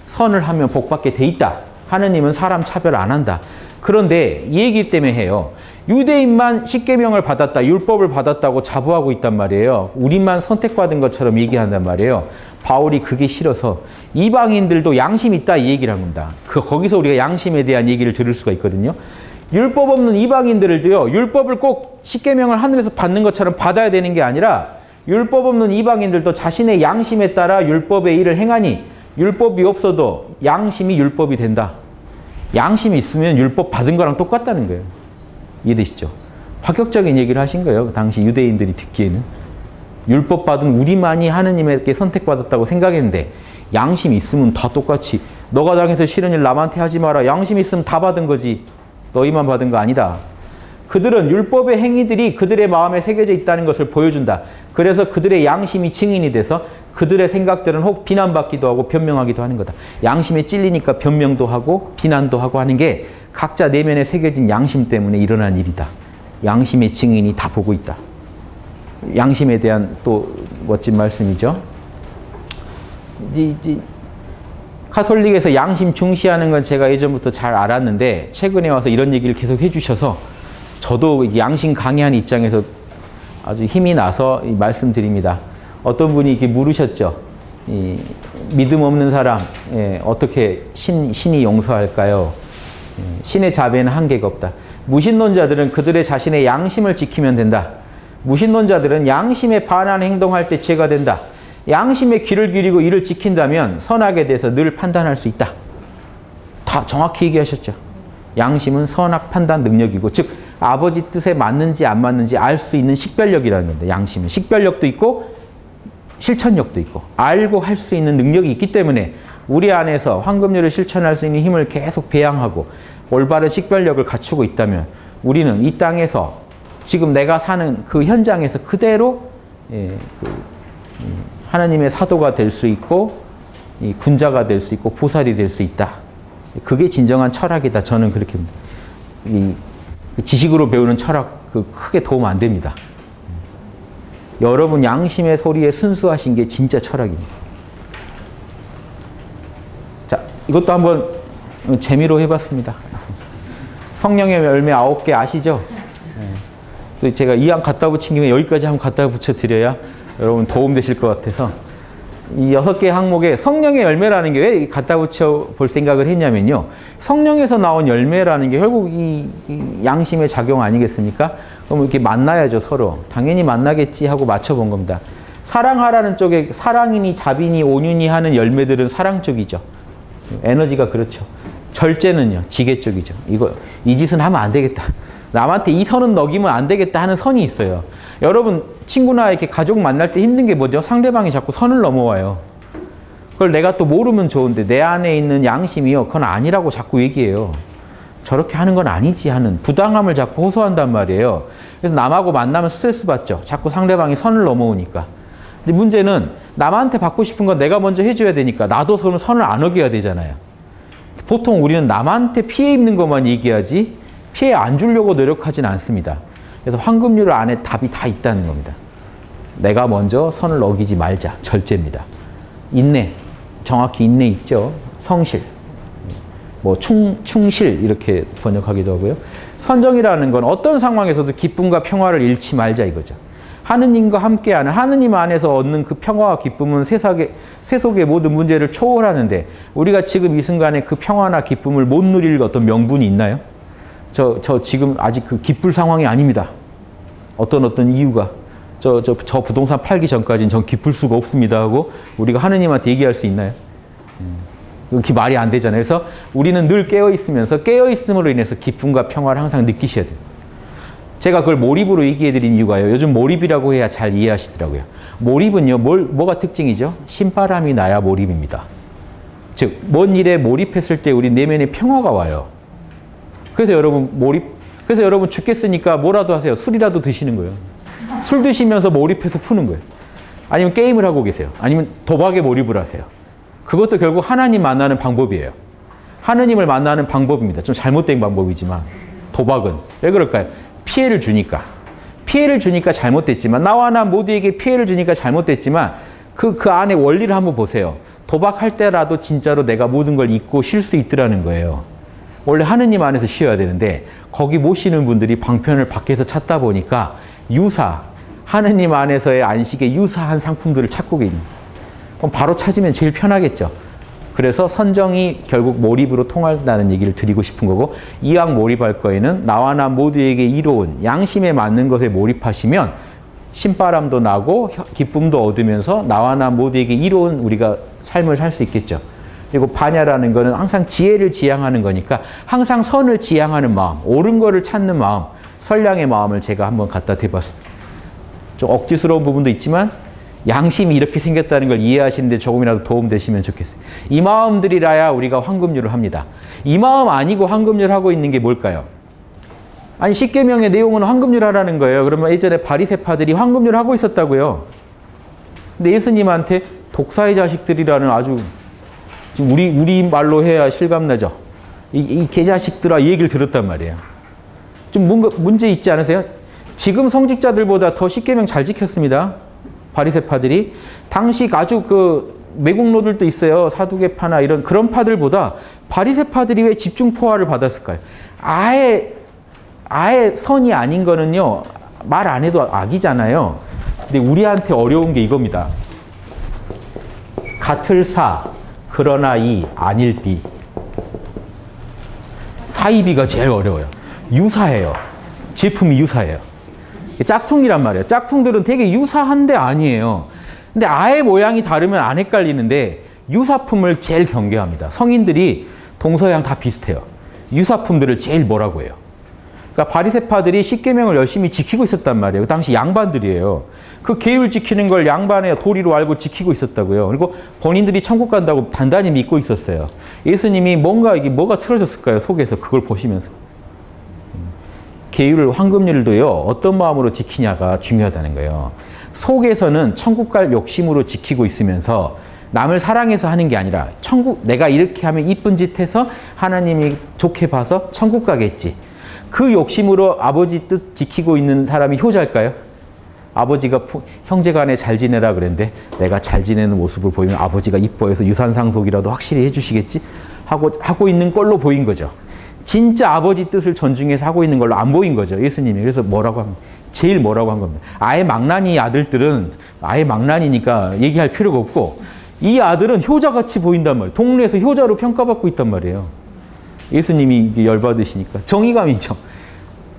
선을 하면 복 받게 돼 있다. 하느님은 사람 차별 안 한다. 그런데 이 얘기 때문에 해요. 유대인만 십계명을 받았다, 율법을 받았다고 자부하고 있단 말이에요. 우리만 선택받은 것처럼 얘기한단 말이에요. 바울이 그게 싫어서 이방인들도 양심 있다 이 얘기를 한 겁니다. 거기서 우리가 양심에 대한 얘기를 들을 수가 있거든요. 율법 없는 이방인들도요, 율법을 꼭 십계명을 하늘에서 받는 것처럼 받아야 되는 게 아니라 율법 없는 이방인들도 자신의 양심에 따라 율법의 일을 행하니 율법이 없어도 양심이 율법이 된다. 양심이 있으면 율법 받은 거랑 똑같다는 거예요. 이해되시죠? 파격적인 얘기를 하신 거예요. 당시 유대인들이 듣기에는. 율법 받은 우리만이 하느님에게 선택받았다고 생각했는데 양심이 있으면 다 똑같이 너가 당해서 싫은 일 남한테 하지 마라. 양심 있으면 다 받은 거지. 너희만 받은 거 아니다. 그들은 율법의 행위들이 그들의 마음에 새겨져 있다는 것을 보여준다. 그래서 그들의 양심이 증인이 돼서 그들의 생각들은 혹 비난받기도 하고 변명하기도 하는 거다. 양심에 찔리니까 변명도 하고 비난도 하고 하는 게 각자 내면에 새겨진 양심 때문에 일어난 일이다. 양심의 증인이 다 보고 있다. 양심에 대한 또 멋진 말씀이죠. 카톨릭에서 양심 중시하는 건 제가 예전부터 잘 알았는데 최근에 와서 이런 얘기를 계속 해주셔서 저도 양심 강의하는 입장에서 아주 힘이 나서 말씀드립니다. 어떤 분이 이렇게 물으셨죠. 믿음 없는 사람 어떻게 신이 용서할까요? 신의 자비에는 한계가 없다. 무신론자들은 그들의 자신의 양심을 지키면 된다. 무신론자들은 양심에 반하는 행동할 때 죄가 된다. 양심에 귀를 기울이고 이를 지킨다면 선악에 대해서 늘 판단할 수 있다. 다 정확히 얘기하셨죠. 양심은 선악 판단 능력이고, 즉 아버지 뜻에 맞는지 안 맞는지 알 수 있는 식별력이라는 건데, 양심은 식별력도 있고 실천력도 있고 알고 할 수 있는 능력이 있기 때문에 우리 안에서 황금률을 실천할 수 있는 힘을 계속 배양하고 올바른 식별력을 갖추고 있다면 우리는 이 땅에서 지금 내가 사는 그 현장에서 그대로 하나님의 사도가 될 수 있고 군자가 될 수 있고 보살이 될 수 있다. 그게 진정한 철학이다. 저는 그렇게 지식으로 배우는 철학 크게 도움 안 됩니다. 여러분 양심의 소리에 순수하신 게 진짜 철학입니다. 자, 이것도 한번 재미로 해봤습니다. 성령의 열매 9개 아시죠? 또 제가 이왕 갖다 붙인 김에 여기까지 한번 갖다 붙여드려야 여러분 도움되실 것 같아서 이 6개 항목에 성령의 열매라는 게 왜 갖다 붙여 볼 생각을 했냐면요. 성령에서 나온 열매라는 게 결국 이 양심의 작용 아니겠습니까? 그럼 이렇게 만나야죠, 서로. 당연히 만나겠지 하고 맞춰본 겁니다. 사랑하라는 쪽에 사랑이니 자비니 온유니 하는 열매들은 사랑 쪽이죠. 에너지가 그렇죠. 절제는요, 지계 쪽이죠. 이 짓은 하면 안 되겠다. 남한테 이 선은 넘기면 안 되겠다 하는 선이 있어요. 여러분 친구나 이렇게 가족 만날 때 힘든 게 뭐죠? 상대방이 자꾸 선을 넘어와요. 그걸 내가 또 모르면 좋은데 내 안에 있는 양심이요, 그건 아니라고 자꾸 얘기해요. 저렇게 하는 건 아니지 하는 부당함을 자꾸 호소한단 말이에요. 그래서 남하고 만나면 스트레스 받죠. 자꾸 상대방이 선을 넘어오니까. 근데 문제는 남한테 받고 싶은 건 내가 먼저 해줘야 되니까 나도 선을 안 어겨야 되잖아요. 보통 우리는 남한테 피해 입는 것만 얘기하지 피해 안 주려고 노력하진 않습니다. 그래서 황금률 안에 답이 다 있다는 겁니다. 내가 먼저 선을 어기지 말자. 절제입니다. 인내. 정확히 인내 있죠. 성실. 뭐 충실 이렇게 번역하기도 하고요. 선정이라는 건 어떤 상황에서도 기쁨과 평화를 잃지 말자 이거죠. 하느님과 함께하는 하느님 안에서 얻는 그 평화와 기쁨은 세속의 모든 문제를 초월하는데 우리가 지금 이 순간에 그 평화나 기쁨을 못 누릴 어떤 명분이 있나요? 저 지금 아직 그 기쁠 상황이 아닙니다. 어떤 이유가 저 부동산 팔기 전까지는 전 기쁠 수가 없습니다 하고 우리가 하느님한테 얘기할 수 있나요? 그게 말이 안 되잖아요. 그래서 우리는 늘 깨어있으면서 깨어있음으로 인해서 기쁨과 평화를 항상 느끼셔야 돼요. 제가 그걸 몰입으로 얘기해 드린 이유가요. 요즘 몰입이라고 해야 잘 이해하시더라고요. 몰입은요. 뭐가 특징이죠? 신바람이 나야 몰입입니다. 즉, 뭔 일에 몰입했을 때 우리 내면에 평화가 와요. 그래서 여러분 죽겠으니까 뭐라도 하세요. 술이라도 드시는 거예요. 술 드시면서 몰입해서 푸는 거예요. 아니면 게임을 하고 계세요. 아니면 도박에 몰입을 하세요. 그것도 결국 하나님 만나는 방법이에요. 하느님을 만나는 방법입니다. 좀 잘못된 방법이지만 도박은 왜 그럴까요? 피해를 주니까. 피해를 주니까 잘못됐지만 나와 나 모두에게 피해를 주니까 잘못됐지만 그 안에 원리를 한번 보세요. 도박할 때라도 진짜로 내가 모든 걸 잊고 쉴 수 있더라는 거예요. 원래 하느님 안에서 쉬어야 되는데 거기 모시는 분들이 방편을 밖에서 찾다 보니까 하느님 안에서의 안식에 유사한 상품들을 찾고 있는 거예요. 그럼 바로 찾으면 제일 편하겠죠. 그래서 선정이 결국 몰입으로 통한다는 얘기를 드리고 싶은 거고 이왕 몰입할 거에는 나와 나 모두에게 이로운 양심에 맞는 것에 몰입하시면 신바람도 나고 기쁨도 얻으면서 나와 나 모두에게 이로운 우리가 삶을 살 수 있겠죠. 그리고 반야라는 거는 항상 지혜를 지향하는 거니까 항상 선을 지향하는 마음, 옳은 거를 찾는 마음, 선량의 마음을 제가 한번 갖다 대봤습니다. 좀 억지스러운 부분도 있지만 양심이 이렇게 생겼다는 걸 이해하시는데 조금이라도 도움되시면 좋겠어요. 이 마음들이라야 우리가 황금률을 합니다. 이 마음 아니고 황금률 하고 있는 게 뭘까요? 아니 십계명의 내용은 황금률 하라는 거예요. 그러면 예전에 바리새파들이 황금률 하고 있었다고요. 근데 예수님한테 독사의 자식들이라는 아주 우리 말로 해야 실감나죠. 이 개자식들아 이 얘기를 들었단 말이에요. 좀 뭔가 문제 있지 않으세요? 지금 성직자들보다 더 십계명 잘 지켰습니다. 바리새파들이. 당시 아주 매국노들도 있어요. 사두개파나 이런 그런 파들보다 바리새파들이 왜 집중포화를 받았을까요? 아예 선이 아닌 거는요. 말 안 해도 악이잖아요. 근데 우리한테 어려운 게 이겁니다. 같을 사 그러나 이 아닐 비. 사이비가 제일 어려워요. 유사해요. 제품이 유사해요. 짝퉁이란 말이에요. 짝퉁들은 되게 유사한데 아니에요. 근데 아예 모양이 다르면 안 헷갈리는데 유사품을 제일 경계합니다. 성인들이 동서양 다 비슷해요. 유사품들을 제일 뭐라고 해요. 그러니까 바리새파들이 십계명을 열심히 지키고 있었단 말이에요. 그 당시 양반들이에요. 그 계율 지키는 걸 양반의 도리로 알고 지키고 있었다고요. 그리고 본인들이 천국 간다고 단단히 믿고 있었어요. 예수님이 뭐가 틀어졌을까요? 속에서 그걸 보시면서. 계율을 황금률도요. 어떤 마음으로 지키냐가 중요하다는 거예요. 속에서는 천국 갈 욕심으로 지키고 있으면서 남을 사랑해서 하는 게 아니라 천국, 내가 이렇게 하면 이쁜 짓 해서 하나님이 좋게 봐서 천국 가겠지. 그 욕심으로 아버지 뜻 지키고 있는 사람이 효자일까요? 아버지가 형제간에 잘 지내라 그랬는데 내가 잘 지내는 모습을 보이면 아버지가 이뻐해서 유산상속이라도 확실히 해주시겠지? 하고 있는 걸로 보인 거죠. 진짜 아버지 뜻을 존중해서 하고 있는 걸로 안 보인 거죠. 예수님이. 그래서 뭐라고 하면 제일 뭐라고 한 겁니다. 아예 망나니 아들들은 아예 망나니니까 얘기할 필요가 없고 이 아들은 효자같이 보인단 말이에요. 동네에서 효자로 평가받고 있단 말이에요. 예수님이 이게 열받으시니까. 정의감이죠.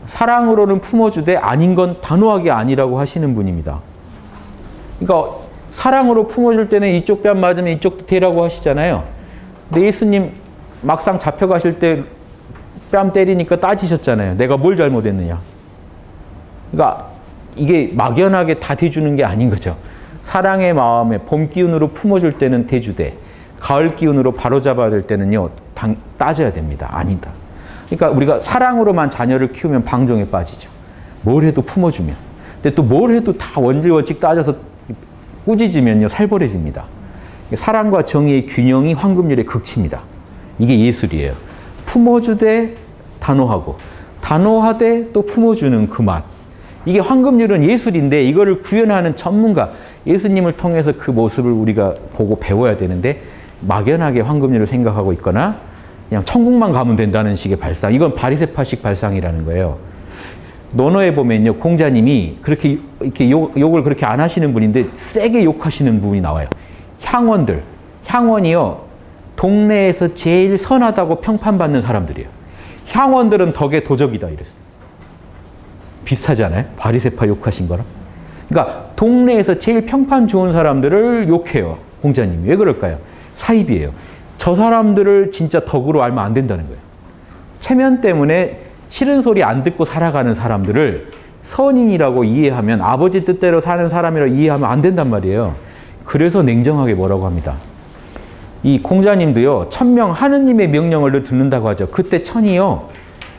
사랑으로는 품어주되 아닌 건 단호하게 아니라고 하시는 분입니다. 그러니까 사랑으로 품어줄 때는 이쪽 뺨 맞으면 이쪽도 대라고 하시잖아요. 근데 예수님 막상 잡혀가실 때 뺨 때리니까 따지셨잖아요. 내가 뭘 잘못했느냐. 그러니까 이게 막연하게 다 대주는 게 아닌 거죠. 사랑의 마음에 봄 기운으로 품어줄 때는 대주되 가을 기운으로 바로잡아야 될 때는요. 따져야 됩니다. 아니다. 그러니까 우리가 사랑으로만 자녀를 키우면 방종에 빠지죠. 뭘 해도 품어주면. 근데 또 뭘 해도 다 원칙 따져서 꾸짖으면요. 살벌해집니다. 사랑과 정의의 균형이 황금률의 극치입니다. 이게 예술이에요. 품어주되 단호하고 단호하되 또 품어주는 그 맛. 이게 황금률은 예술인데 이거를 구현하는 전문가, 예수님을 통해서 그 모습을 우리가 보고 배워야 되는데 막연하게 황금률을 생각하고 있거나 그냥 천국만 가면 된다는 식의 발상. 이건 바리새파식 발상이라는 거예요. 논어에 보면요. 공자님이 그렇게 이렇게 욕을 그렇게 안 하시는 분인데 세게 욕하시는 부분이 나와요. 향원들. 향원이요. 동네에서 제일 선하다고 평판받는 사람들이에요. 향원들은 덕의 도적이다 이랬어요. 비슷하잖아요. 바리새파 욕하신 거랑. 그러니까 동네에서 제일 평판 좋은 사람들을 욕해요. 공자님이. 왜 그럴까요? 사입이에요. 저 사람들을 진짜 덕으로 알면 안 된다는 거예요. 체면 때문에 싫은 소리 안 듣고 살아가는 사람들을 선인이라고 이해하면 아버지 뜻대로 사는 사람이라고 이해하면 안 된단 말이에요. 그래서 냉정하게 뭐라고 합니다. 이 공자님도요. 천명 하느님의 명령을 듣는다고 하죠. 그때 천이요.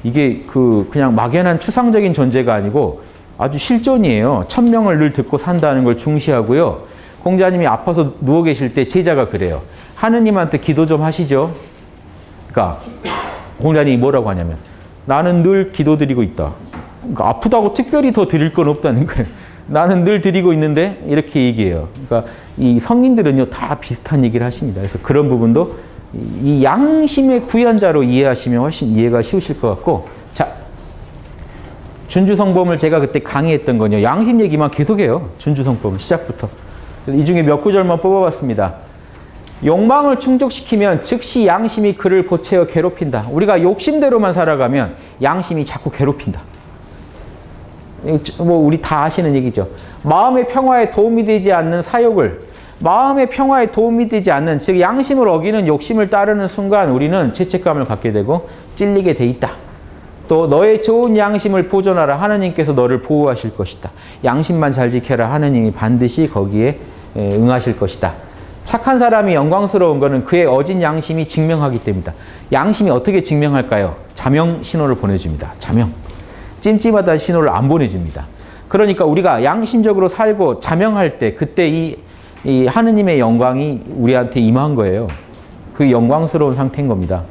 이게 그냥 막연한 추상적인 존재가 아니고 아주 실존이에요. 천명을 늘 듣고 산다는 걸 중시하고요. 공자님이 아파서 누워 계실 때 제자가 그래요. 하느님한테 기도 좀 하시죠. 그러니까 공자님이 뭐라고 하냐면 나는 늘 기도드리고 있다. 그러니까 아프다고 특별히 더 드릴 건 없다는 거예요. 나는 늘 드리고 있는데 이렇게 얘기해요. 그러니까 이 성인들은요 다 비슷한 얘기를 하십니다. 그래서 그런 부분도 이 양심의 구현자로 이해하시면 훨씬 이해가 쉬우실 것 같고, 자 준주성범을 제가 그때 강의했던 건요 양심 얘기만 계속해요. 준주성범 시작부터. 이 중에 몇 구절만 뽑아봤습니다. 욕망을 충족시키면 즉시 양심이 그를 보채어 괴롭힌다. 우리가 욕심대로만 살아가면 양심이 자꾸 괴롭힌다. 뭐 우리 다 아시는 얘기죠. 마음의 평화에 도움이 되지 않는 사욕을, 마음의 평화에 도움이 되지 않는, 즉 양심을 어기는 욕심을 따르는 순간 우리는 죄책감을 갖게 되고 찔리게 돼 있다. 또 너의 좋은 양심을 보존하라. 하느님께서 너를 보호하실 것이다. 양심만 잘 지켜라. 하느님이 반드시 거기에 응하실 것이다. 착한 사람이 영광스러운 것은 그의 어진 양심이 증명하기 때문이다. 양심이 어떻게 증명할까요? 자명 신호를 보내줍니다. 자명. 찜찜하다는 신호를 안 보내줍니다. 그러니까 우리가 양심적으로 살고 자명할 때 그때 이 하느님의 영광이 우리한테 임한 거예요. 그 영광스러운 상태인 겁니다.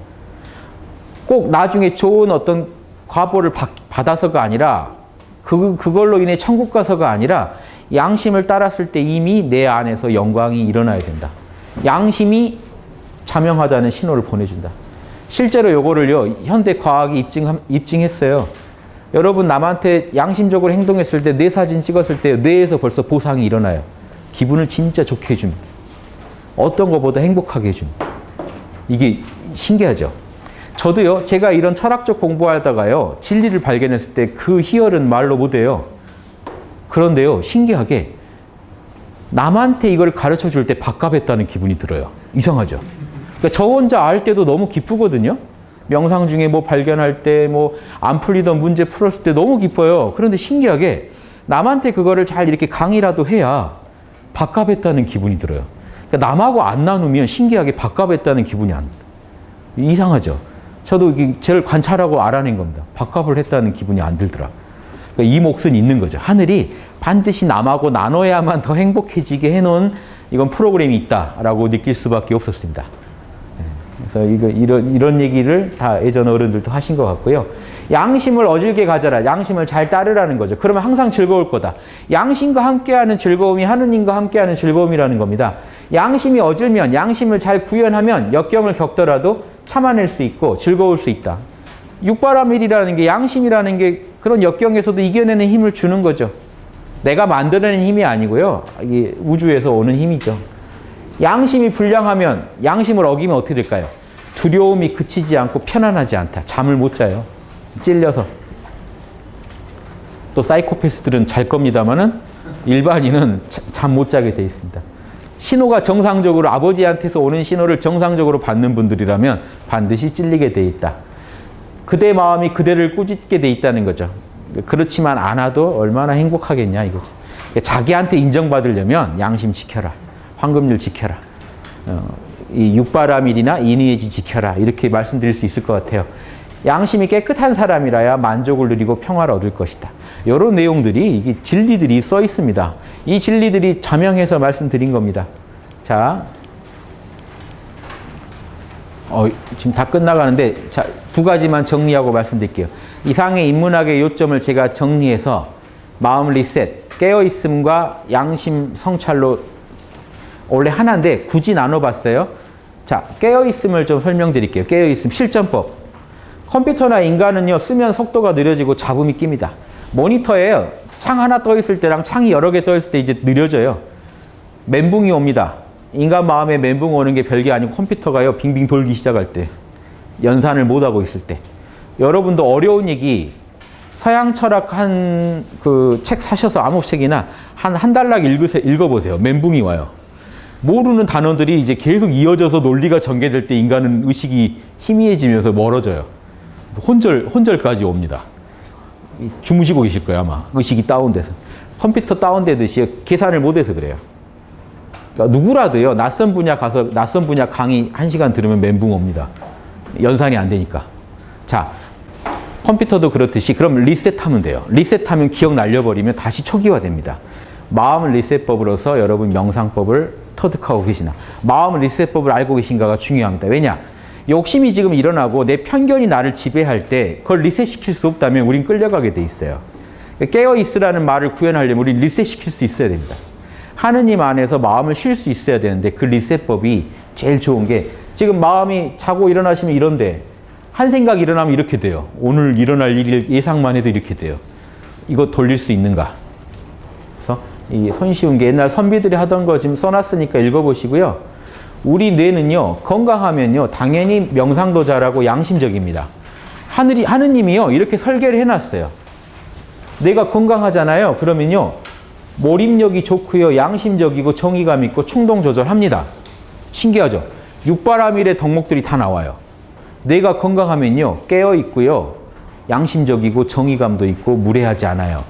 꼭 나중에 좋은 어떤 과보를 받아서가 아니라 그걸로 인해 천국 가서가 아니라 양심을 따랐을 때 이미 내 안에서 영광이 일어나야 된다. 양심이 자명하다는 신호를 보내준다. 실제로 요거를요 현대 과학이 입증했어요. 여러분 남한테 양심적으로 행동했을 때 뇌 사진 찍었을 때 뇌에서 벌써 보상이 일어나요. 기분을 진짜 좋게 해줍니다. 어떤 것보다 행복하게 해줍니다. 이게 신기하죠. 저도요 제가 이런 철학적 공부하다가요 진리를 발견했을 때 그 희열은 말로 못해요. 그런데요 신기하게 남한테 이걸 가르쳐 줄 때 밥값했다는 기분이 들어요. 이상하죠. 그러니까 저 혼자 알 때도 너무 기쁘거든요. 명상 중에 뭐 발견할 때 뭐 안 풀리던 문제 풀었을 때 너무 기뻐요. 그런데 신기하게 남한테 그거를 잘 이렇게 강의라도 해야 밥값했다는 기분이 들어요. 그러니까 남하고 안 나누면 신기하게 밥값했다는 기분이 안 들어요. 이상하죠. 저도 이게 제일 관찰하고 알아낸 겁니다. 밥값을 했다는 기분이 안 들더라. 그러니까 이 몫은 있는 거죠. 하늘이 반드시 남하고 나눠야만 더 행복해지게 해놓은 이건 프로그램이 있다라고 느낄 수밖에 없었습니다. 그래서 이런 얘기를 다 예전 어른들도 하신 것 같고요. 양심을 어질게 가져라. 양심을 잘 따르라는 거죠. 그러면 항상 즐거울 거다. 양심과 함께하는 즐거움이 하느님과 함께하는 즐거움이라는 겁니다. 양심이 어질면, 양심을 잘 구현하면 역경을 겪더라도 참아낼 수 있고 즐거울 수 있다. 육바라밀이라는 게, 양심이라는 게 그런 역경에서도 이겨내는 힘을 주는 거죠. 내가 만들어낸 힘이 아니고요. 이게 우주에서 오는 힘이죠. 양심이 불량하면, 양심을 어기면 어떻게 될까요? 두려움이 그치지 않고 편안하지 않다. 잠을 못 자요. 찔려서. 또 사이코패스들은 잘 겁니다만은 일반인은 잠 못 자게 돼 있습니다. 신호가 정상적으로, 아버지한테서 오는 신호를 정상적으로 받는 분들이라면 반드시 찔리게 돼 있다. 그대 마음이 그대를 꾸짖게 돼 있다는 거죠. 그렇지만 않아도 얼마나 행복하겠냐 이거죠. 자기한테 인정받으려면 양심 지켜라. 황금률 지켜라. 이 육바라밀이나 인의예지 지켜라. 이렇게 말씀드릴 수 있을 것 같아요. 양심이 깨끗한 사람이라야 만족을 누리고 평화를 얻을 것이다. 이런 내용들이, 이게 진리들이 써 있습니다. 이 진리들이 자명해서 말씀드린 겁니다. 자, 지금 다 끝나가는데, 자, 두 가지만 정리하고 말씀드릴게요. 이상의 인문학의 요점을 제가 정리해서 마음 리셋, 깨어있음과 양심 성찰로, 원래 하나인데 굳이 나눠봤어요. 자, 깨어있음을 좀 설명드릴게요. 깨어있음 실전법. 컴퓨터나 인간은요, 쓰면 속도가 느려지고 잡음이 낍니다. 모니터에 창 하나 떠 있을 때랑 창이 여러 개 떠 있을 때 이제 느려져요. 멘붕이 옵니다. 인간 마음에 멘붕 오는 게 별게 아니고 컴퓨터가요, 빙빙 돌기 시작할 때, 연산을 못하고 있을 때. 여러분도 어려운 얘기, 서양 철학 그 책 사셔서 아무 책이나 한 달락 읽어보세요. 멘붕이 와요. 모르는 단어들이 이제 계속 이어져서 논리가 전개될 때 인간은 의식이 희미해지면서 멀어져요. 혼절까지 옵니다. 주무시고 계실 거예요, 아마. 의식이 다운돼서. 컴퓨터 다운되듯이 계산을 못해서 그래요. 그러니까 누구라도요, 낯선 분야 가서 낯선 분야 강의 1시간 들으면 멘붕 옵니다. 연산이 안 되니까. 자, 컴퓨터도 그렇듯이 그럼 리셋하면 돼요. 리셋하면 기억 날려버리면 다시 초기화됩니다. 마음 리셋법으로서 여러분 명상법을 터득하고 계시나. 마음 리셋법을 알고 계신가가 중요합니다. 왜냐? 욕심이 지금 일어나고 내 편견이 나를 지배할 때 그걸 리셋시킬 수 없다면 우린 끌려가게 돼 있어요. 깨어있으라는 말을 구현하려면 우린 리셋시킬 수 있어야 됩니다. 하느님 안에서 마음을 쉴 수 있어야 되는데 그 리셋법이 제일 좋은 게, 지금 마음이 자고 일어나시면 이런데 한 생각이 일어나면 이렇게 돼요. 오늘 일어날 일을 예상만 해도 이렇게 돼요. 이거 돌릴 수 있는가? 그래서 이 손쉬운 게 옛날 선비들이 하던 거 지금 써놨으니까 읽어보시고요. 우리 뇌는요, 건강하면요, 당연히 명상도 잘하고 양심적입니다. 하느님이요, 이렇게 설계를 해놨어요. 뇌가 건강하잖아요. 그러면요, 몰입력이 좋고요, 양심적이고 정의감 있고 충동 조절합니다. 신기하죠? 육바라밀의 덕목들이 다 나와요. 뇌가 건강하면요, 깨어있고요, 양심적이고 정의감도 있고 무례하지 않아요.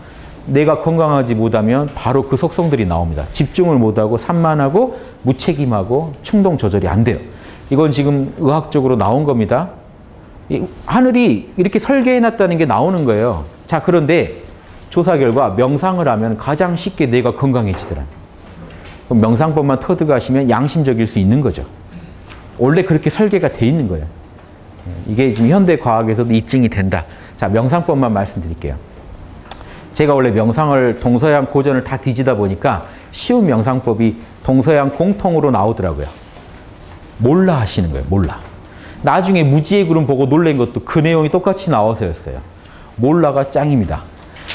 뇌가 건강하지 못하면 바로 그 속성들이 나옵니다. 집중을 못하고 산만하고 무책임하고 충동 조절이 안 돼요. 이건 지금 의학적으로 나온 겁니다. 하늘이 이렇게 설계해놨다는 게 나오는 거예요. 자, 그런데 조사 결과 명상을 하면 가장 쉽게 뇌가 건강해지더라. 그럼 명상법만 터득하시면 양심적일 수 있는 거죠. 원래 그렇게 설계가 돼 있는 거예요. 이게 지금 현대 과학에서도 입증이 된다. 자, 명상법만 말씀드릴게요. 제가 원래 명상을 동서양 고전을 다 뒤지다 보니까 쉬운 명상법이 동서양 공통으로 나오더라고요. 몰라 하시는 거예요. 몰라. 나중에 무지의 구름 보고 놀란 것도 그 내용이 똑같이 나와서였어요. 몰라가 짱입니다.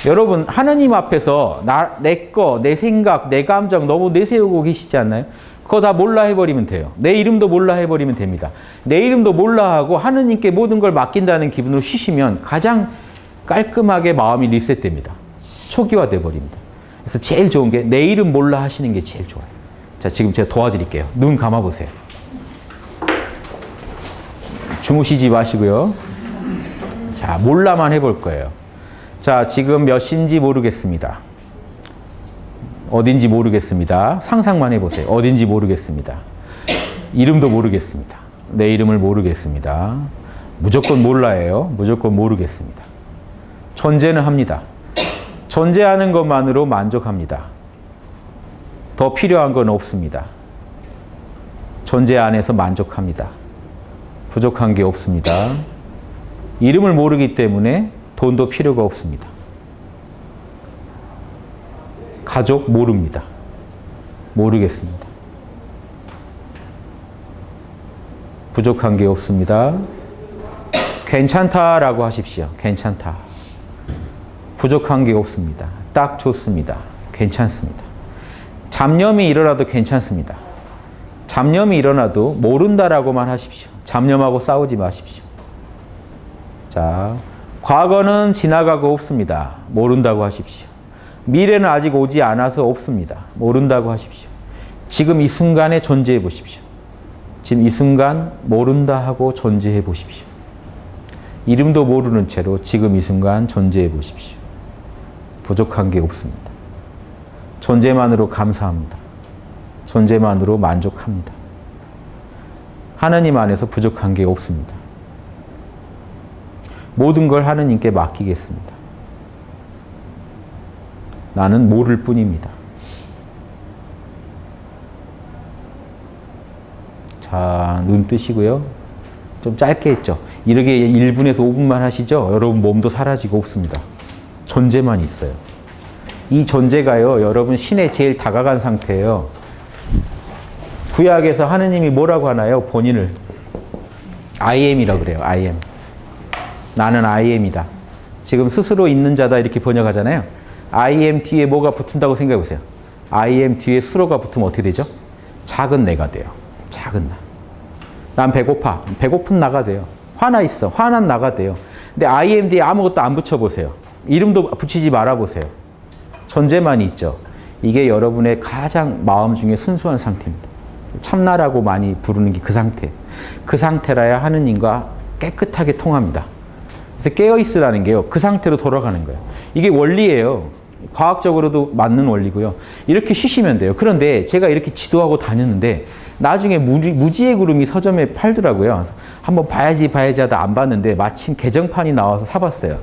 여러분, 하느님 앞에서 내 거, 내 생각, 내 감정 너무 내세우고 계시지 않나요? 그거 다 몰라 해버리면 돼요. 내 이름도 몰라 해버리면 됩니다. 내 이름도 몰라 하고 하느님께 모든 걸 맡긴다는 기분으로 쉬시면 가장 깔끔하게 마음이 리셋됩니다. 초기화돼 버립니다. 그래서 제일 좋은 게 내 이름 몰라 하시는 게 제일 좋아요. 자, 지금 제가 도와드릴게요. 눈 감아보세요. 주무시지 마시고요. 자, 몰라만 해볼 거예요. 자, 지금 몇 시인지 모르겠습니다. 어딘지 모르겠습니다. 상상만 해보세요. 어딘지 모르겠습니다. 이름도 모르겠습니다. 내 이름을 모르겠습니다. 무조건 몰라예요. 무조건 모르겠습니다. 존재는 합니다. 존재하는 것만으로 만족합니다. 더 필요한 건 없습니다. 존재 안에서 만족합니다. 부족한 게 없습니다. 이름을 모르기 때문에 돈도 필요가 없습니다. 가족 모릅니다. 모르겠습니다. 부족한 게 없습니다. 괜찮다라고 하십시오. 괜찮다. 부족한 게 없습니다. 딱 좋습니다. 괜찮습니다. 잡념이 일어나도 괜찮습니다. 잡념이 일어나도 모른다라고만 하십시오. 잡념하고 싸우지 마십시오. 자, 과거는 지나가고 없습니다. 모른다고 하십시오. 미래는 아직 오지 않아서 없습니다. 모른다고 하십시오. 지금 이 순간에 존재해 보십시오. 지금 이 순간 모른다 하고 존재해 보십시오. 이름도 모르는 채로 지금 이 순간 존재해 보십시오. 부족한 게 없습니다. 존재만으로 감사합니다. 존재만으로 만족합니다. 하나님 안에서 부족한 게 없습니다. 모든 걸 하나님께 맡기겠습니다. 나는 모를 뿐입니다. 자, 눈 뜨시고요. 좀 짧게 했죠. 이렇게 1분에서 5분만 하시죠. 여러분 몸도 사라지고 없습니다. 존재만 있어요. 이 존재가요, 여러분 신에 제일 다가간 상태예요. 구약에서 하느님이 뭐라고 하나요? 본인을 I am이라고 그래요. I am. 나는 I am이다. 지금 스스로 있는 자다 이렇게 번역하잖아요. I am 뒤에 뭐가 붙은다고 생각해 보세요. I am 뒤에 수로가 붙으면 어떻게 되죠? 작은 내가 돼요. 작은 나. 난 배고파. 배고픈 나가 돼요. 화나 있어. 화난 나가 돼요. 근데 I am 뒤에 아무것도 안 붙여보세요. 이름도 붙이지 말아보세요. 존재만 있죠. 이게 여러분의 가장 마음 중에 순수한 상태입니다. 참나라고 많이 부르는 게 그 상태. 그 상태라야 하느님과 깨끗하게 통합니다. 그래서 깨어있으라는 게요. 그 상태로 돌아가는 거예요. 이게 원리예요. 과학적으로도 맞는 원리고요. 이렇게 쉬시면 돼요. 그런데 제가 이렇게 지도하고 다녔는데 나중에 무지의 구름이 서점에 팔더라고요. 한번 봐야지 하다 안 봤는데 마침 개정판이 나와서 사봤어요.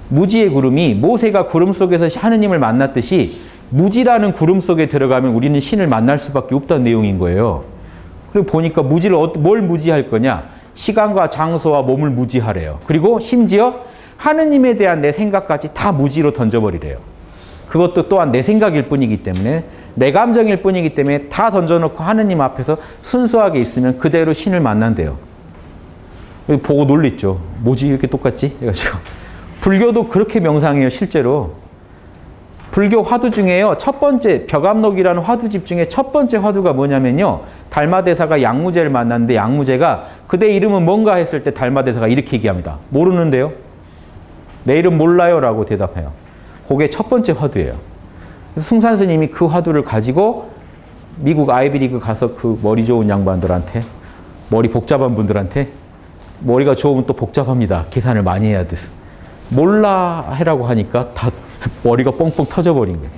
무지의 구름이 모세가 구름 속에서 하느님을 만났듯이 무지라는 구름 속에 들어가면 우리는 신을 만날 수밖에 없다는 내용인 거예요. 그리고 보니까 무지를 뭘 무지할 거냐? 시간과 장소와 몸을 무지하래요. 그리고 심지어 하느님에 대한 내 생각까지 다 무지로 던져버리래요. 그것도 또한 내 생각일 뿐이기 때문에 내 감정일 뿐이기 때문에 다 던져놓고 하느님 앞에서 순수하게 있으면 그대로 신을 만난대요. 보고 놀랬죠. 뭐지 이렇게 똑같지? 해가지고 불교도 그렇게 명상해요. 실제로. 불교 화두 중에요. 첫 번째 벽암록이라는 화두집 중에 첫 번째 화두가 뭐냐면요. 달마대사가 양무제를 만났는데 양무제가 그대 이름은 뭔가 했을 때 달마대사가 이렇게 얘기합니다. 모르는데요. 내 이름 몰라요 라고 대답해요. 그게 첫 번째 화두예요. 그래서 승산 스님이 그 화두를 가지고 미국 아이비리그 가서 그 머리 좋은 양반들한테 머리 복잡한 분들한테 머리가 좋으면 또 복잡합니다. 계산을 많이 해야 돼서 몰라 해라고 하니까 다 머리가 뻥뻥 터져버린 거예요.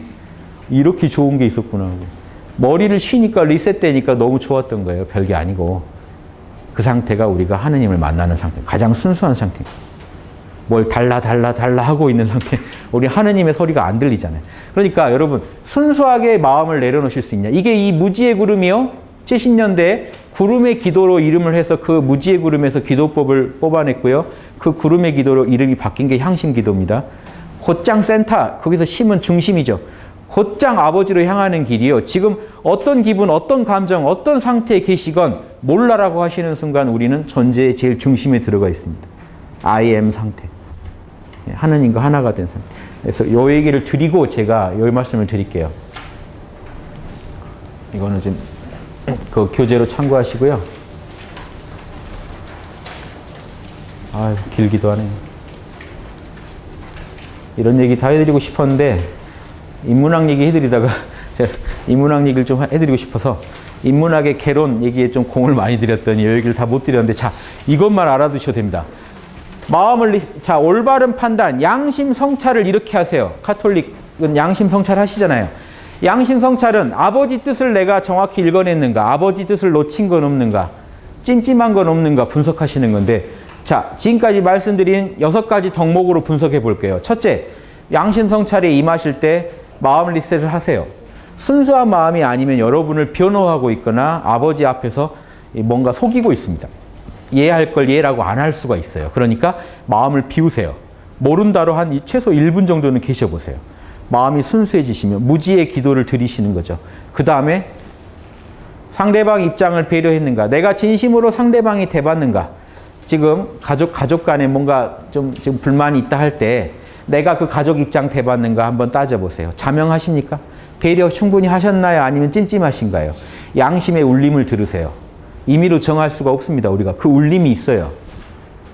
이렇게 좋은 게 있었구나. 머리를 쉬니까 리셋되니까 너무 좋았던 거예요. 별게 아니고. 그 상태가 우리가 하느님을 만나는 상태. 가장 순수한 상태. 뭘 달라 하고 있는 상태. 우리 하느님의 소리가 안 들리잖아요. 그러니까 여러분 순수하게 마음을 내려놓으실 수 있냐. 이게 이 무지의 구름이요. 70년대에 구름의 기도로 이름을 해서 그 무지의 구름에서 기도법을 뽑아냈고요. 그 구름의 기도로 이름이 바뀐 게 향심 기도입니다. 곧장 센터, 거기서 심은 중심이죠. 곧장 아버지로 향하는 길이요. 지금 어떤 기분, 어떤 감정, 어떤 상태에 계시건 몰라라고 하시는 순간 우리는 존재의 제일 중심에 들어가 있습니다. I am 상태. 하느님과 하나가 된 상태. 그래서 이 얘기를 드리고 제가 이 말씀을 드릴게요. 이거는 좀 그 교재로 참고하시고요. 아, 길기도 하네요. 이런 얘기 다 해드리고 싶었는데 인문학 얘기 해드리다가 제가 인문학 얘기를 좀 해드리고 싶어서 인문학의 개론 얘기에 좀 공을 많이 들였더니 이 얘기를 다 못 드렸는데 자, 이것만 알아두셔도 됩니다. 자, 올바른 판단, 양심 성찰을 이렇게 하세요. 카톨릭은 양심 성찰 하시잖아요. 양심 성찰은 아버지 뜻을 내가 정확히 읽어냈는가, 아버지 뜻을 놓친 건 없는가, 찜찜한 건 없는가 분석하시는 건데 자, 지금까지 말씀드린 6가지 덕목으로 분석해 볼게요. 첫째, 양심 성찰에 임하실 때 마음 리셋을 하세요. 순수한 마음이 아니면 여러분을 변호하고 있거나 아버지 앞에서 뭔가 속이고 있습니다. 이해할 걸 이해라고 안 할 수가 있어요. 그러니까 마음을 비우세요. 모른다로 한 최소 1분 정도는 계셔보세요. 마음이 순수해지시면 무지의 기도를 드리시는 거죠. 그 다음에 상대방 입장을 배려했는가? 내가 진심으로 상대방이 돼봤는가? 지금 가족 간에 뭔가 좀 지금 불만이 있다 할 때 내가 그 가족 입장 돼봤는가 한번 따져보세요. 자명하십니까? 배려 충분히 하셨나요? 아니면 찜찜하신가요? 양심의 울림을 들으세요. 임의로 정할 수가 없습니다. 우리가 그 울림이 있어요.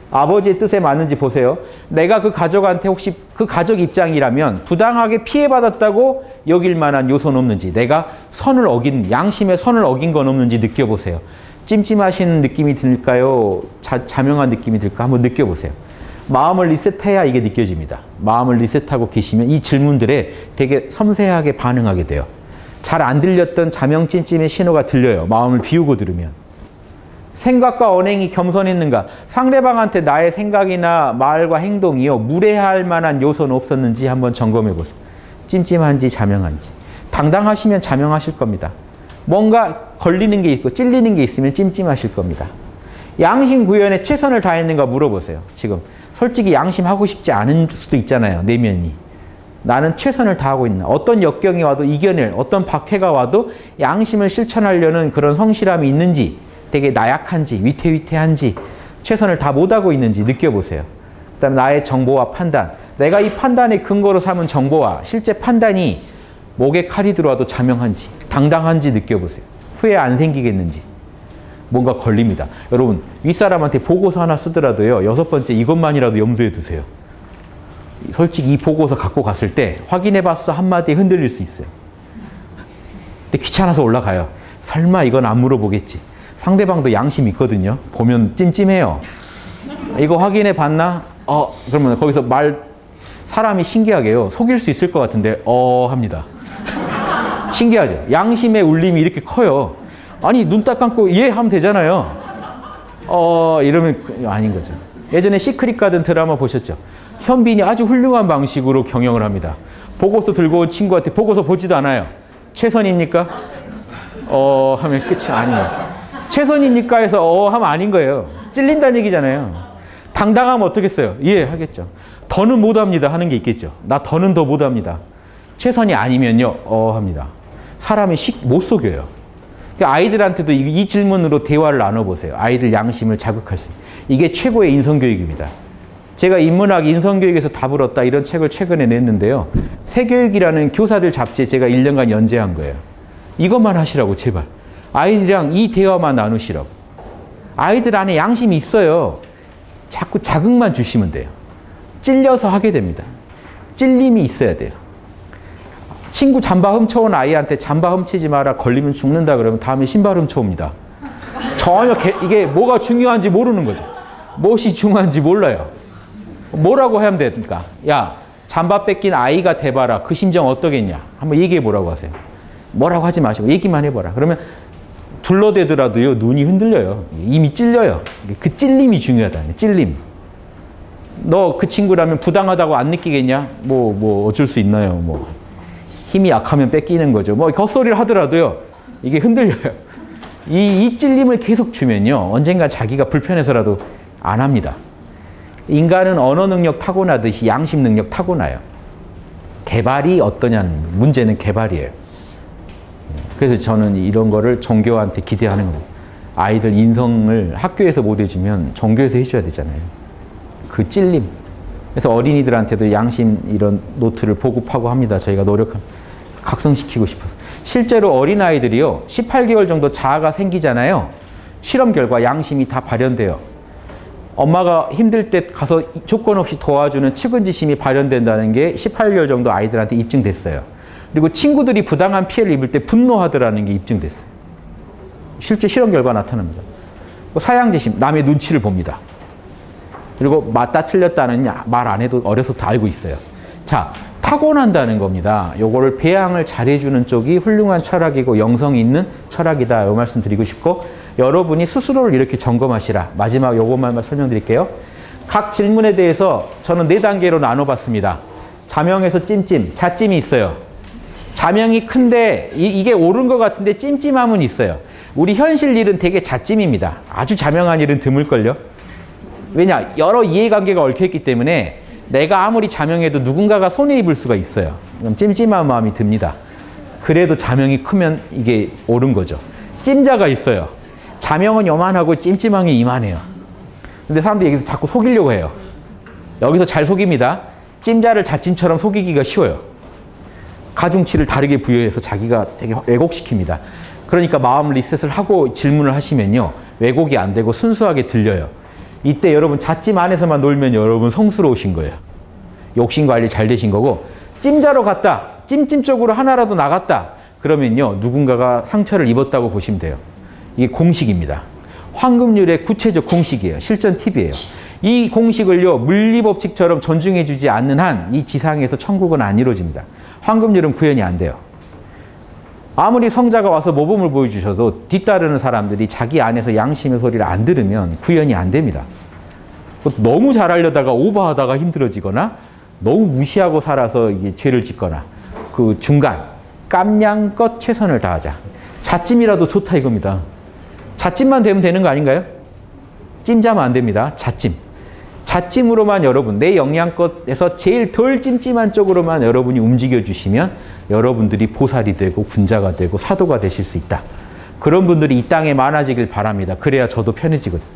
아버지의 뜻에 맞는지 보세요. 내가 그 가족한테 혹시 그 가족 입장이라면 부당하게 피해받았다고 여길 만한 요소는 없는지, 내가 선을 어긴, 양심의 선을 어긴 건 없는지 느껴보세요. 찜찜하신 느낌이 들까요? 자명한 느낌이 들까? 한번 느껴보세요. 마음을 리셋해야 이게 느껴집니다. 마음을 리셋하고 계시면 이 질문들에 되게 섬세하게 반응하게 돼요. 잘 안 들렸던 자명 찜찜의 신호가 들려요. 마음을 비우고 들으면. 생각과 언행이 겸손했는가? 상대방한테 나의 생각이나 말과 행동이요, 무례할 만한 요소는 없었는지 한번 점검해 보세요. 찜찜한지 자명한지. 당당하시면 자명하실 겁니다. 뭔가 걸리는 게 있고 찔리는 게 있으면 찜찜하실 겁니다. 양심 구현에 최선을 다했는가 물어보세요. 지금 솔직히 양심하고 싶지 않은 수도 있잖아요. 내면이. 나는 최선을 다하고 있나? 어떤 역경이 와도 이겨낼, 어떤 박해가 와도 양심을 실천하려는 그런 성실함이 있는지, 되게 나약한지, 위태위태한지, 최선을 다 못하고 있는지 느껴보세요. 그 다음에 나의 정보와 판단. 내가 이 판단의 근거로 삼은 정보와 실제 판단이 목에 칼이 들어와도 자명한지, 당당한지 느껴보세요. 후회 안 생기겠는지. 뭔가 걸립니다. 여러분, 윗사람한테 보고서 하나 쓰더라도요, 6번째 이것만이라도 염두에 두세요. 솔직히 이 보고서 갖고 갔을 때 확인해봤어 한마디에 흔들릴 수 있어요. 근데 귀찮아서 올라가요. 설마 이건 안 물어보겠지. 상대방도 양심 있거든요. 보면 찜찜해요. 이거 확인해 봤나? 그러면 거기서 사람이 신기하게요. 속일 수 있을 것 같은데 합니다. 신기하죠? 양심의 울림이 이렇게 커요. 아니 눈 딱 감고 예 하면 되잖아요. 이러면 아닌 거죠. 예전에 시크릿 가든 드라마 보셨죠? 현빈이 아주 훌륭한 방식으로 경영을 합니다. 보고서 들고 온 친구한테 보고서 보지도 않아요. 최선입니까? 하면 끝이 아니에요. 최선입니까? 해서 하면 아닌 거예요. 찔린다는 얘기잖아요. 당당하면 어떻겠어요? 예, 하겠죠. 더는 못합니다 하는 게 있겠죠. 나 더는 더 못합니다. 최선이 아니면요, 합니다. 사람이 못 속여요. 그러니까 아이들한테도 이 질문으로 대화를 나눠보세요. 아이들 양심을 자극할 수 있어요. 이게 최고의 인성교육입니다. 제가 인문학 인성교육에서 답을 얻다 이런 책을 최근에 냈는데요. 새교육이라는 교사들 잡지에 제가 1년간 연재한 거예요. 이것만 하시라고 제발. 아이들이랑 이 대화만 나누시라고. 아이들 안에 양심이 있어요. 자꾸 자극만 주시면 돼요. 찔려서 하게 됩니다. 찔림이 있어야 돼요. 친구 잠바 훔쳐온 아이한테 잠바 훔치지 마라, 걸리면 죽는다 그러면 다음에 신발 훔쳐옵니다. 전혀 이게 뭐가 중요한지 모르는 거죠. 무엇이 중요한지 몰라요. 뭐라고 하면 됩니까? 야, 잠바 뺏긴 아이가 돼봐라. 그 심정 어떠겠냐? 한번 얘기해 보라고 하세요. 뭐라고 하지 마시고 얘기만 해봐라. 그러면 둘러대더라도요, 눈이 흔들려요. 이미 찔려요. 그 찔림이 중요하다. 찔림. 너 그 친구라면 부당하다고 안 느끼겠냐? 뭐 어쩔 수 있나요? 뭐 힘이 약하면 뺏기는 거죠. 뭐 헛소리를 하더라도요, 이게 흔들려요. 이 찔림을 계속 주면요, 언젠가 자기가 불편해서라도 안 합니다. 인간은 언어 능력 타고나듯이 양심 능력 타고나요. 개발이 어떠냐는 문제는 개발이에요. 그래서 저는 이런 거를 종교한테 기대하는 겁니다. 아이들 인성을 학교에서 못 해주면 종교에서 해줘야 되잖아요. 그 찔림. 그래서 어린이들한테도 양심 이런 노트를 보급하고 합니다. 저희가 각성시키고 싶어서. 실제로 어린아이들이요, 18개월 정도 자아가 생기잖아요. 실험 결과 양심이 다 발현돼요. 엄마가 힘들 때 가서 조건 없이 도와주는 측은지심이 발현된다는 게 18개월 정도 아이들한테 입증됐어요. 그리고 친구들이 부당한 피해를 입을 때 분노하더라는 게 입증됐어요. 실제 실험 결과 나타납니다. 사양지심, 남의 눈치를 봅니다. 그리고 맞다 틀렸다는 말 안 해도 어려서부터 알고 있어요. 자, 타고난다는 겁니다. 요거를 배양을 잘해주는 쪽이 훌륭한 철학이고 영성이 있는 철학이다. 요 말씀 드리고 싶고, 여러분이 스스로를 이렇게 점검하시라. 마지막 요것만 설명드릴게요. 각 질문에 대해서 저는 4단계로 나눠봤습니다. 자명에서 찜찜, 자찜이 있어요. 자명이 큰데 이게 옳은 것 같은데 찜찜함은 있어요. 우리 현실 일은 되게 자찜입니다. 아주 자명한 일은 드물걸요. 왜냐? 여러 이해관계가 얽혀있기 때문에 내가 아무리 자명해도 누군가가 손해입을 수가 있어요. 그럼 찜찜한 마음이 듭니다. 그래도 자명이 크면 이게 옳은 거죠. 찜자가 있어요. 자명은 요만하고 찜찜한 게 이만해요. 근데 사람들이 여기서 자꾸 속이려고 해요. 여기서 잘 속입니다. 찜자를 자찜처럼 속이기가 쉬워요. 가중치를 다르게 부여해서 자기가 되게 왜곡시킵니다. 그러니까 마음 리셋을 하고 질문을 하시면요. 왜곡이 안 되고 순수하게 들려요. 이때 여러분 자찜 안에서만 놀면 여러분 성스러우신 거예요. 욕심 관리 잘 되신 거고, 찜자로 갔다. 찜찜 쪽으로 하나라도 나갔다. 그러면요. 누군가가 상처를 입었다고 보시면 돼요. 이게 공식입니다. 황금률의 구체적 공식이에요. 실전 팁이에요. 이 공식을요. 물리법칙처럼 존중해 주지 않는 한 이 지상에서 천국은 안 이루어집니다. 황금률은 구현이 안 돼요. 아무리 성자가 와서 모범을 보여주셔도 뒤따르는 사람들이 자기 안에서 양심의 소리를 안 들으면 구현이 안 됩니다. 너무 잘하려다가 오버하다가 힘들어지거나 너무 무시하고 살아서 이게 죄를 짓거나 그 중간 깜냥껏 최선을 다하자. 자찜이라도 좋다 이겁니다. 자찜만 되면 되는 거 아닌가요? 찜자면 안 됩니다. 자찜. 자찜으로만 여러분, 내 역량껏에서 제일 덜 찜찜한 쪽으로만 여러분이 움직여주시면 여러분들이 보살이 되고 군자가 되고 사도가 되실 수 있다. 그런 분들이 이 땅에 많아지길 바랍니다. 그래야 저도 편해지거든요.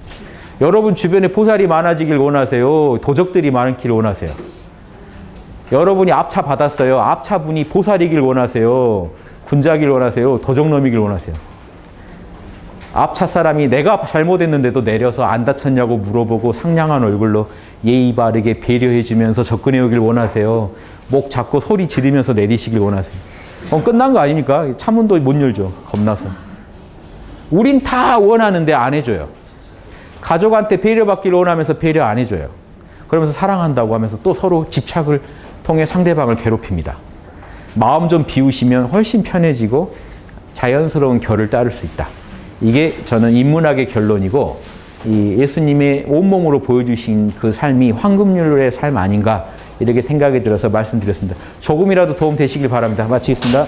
여러분 주변에 보살이 많아지길 원하세요? 도적들이 많기를 원하세요? 여러분이 압차 받았어요. 압차분이 보살이길 원하세요? 군자길 원하세요? 도적놈이길 원하세요? 앞차 사람이 내가 잘못했는데도 내려서 안 다쳤냐고 물어보고 상냥한 얼굴로 예의 바르게 배려해주면서 접근해 오길 원하세요? 목 잡고 소리 지르면서 내리시길 원하세요? 그럼 끝난 거 아닙니까? 차문도 못 열죠. 겁나서. 우린 다 원하는데 안 해줘요. 가족한테 배려받기를 원하면서 배려 안 해줘요. 그러면서 사랑한다고 하면서 또 서로 집착을 통해 상대방을 괴롭힙니다. 마음 좀 비우시면 훨씬 편해지고 자연스러운 결을 따를 수 있다. 이게 저는 인문학의 결론이고 이 예수님의 온몸으로 보여주신 그 삶이 황금률의 삶 아닌가 이렇게 생각이 들어서 말씀드렸습니다. 조금이라도 도움 되시길 바랍니다. 마치겠습니다.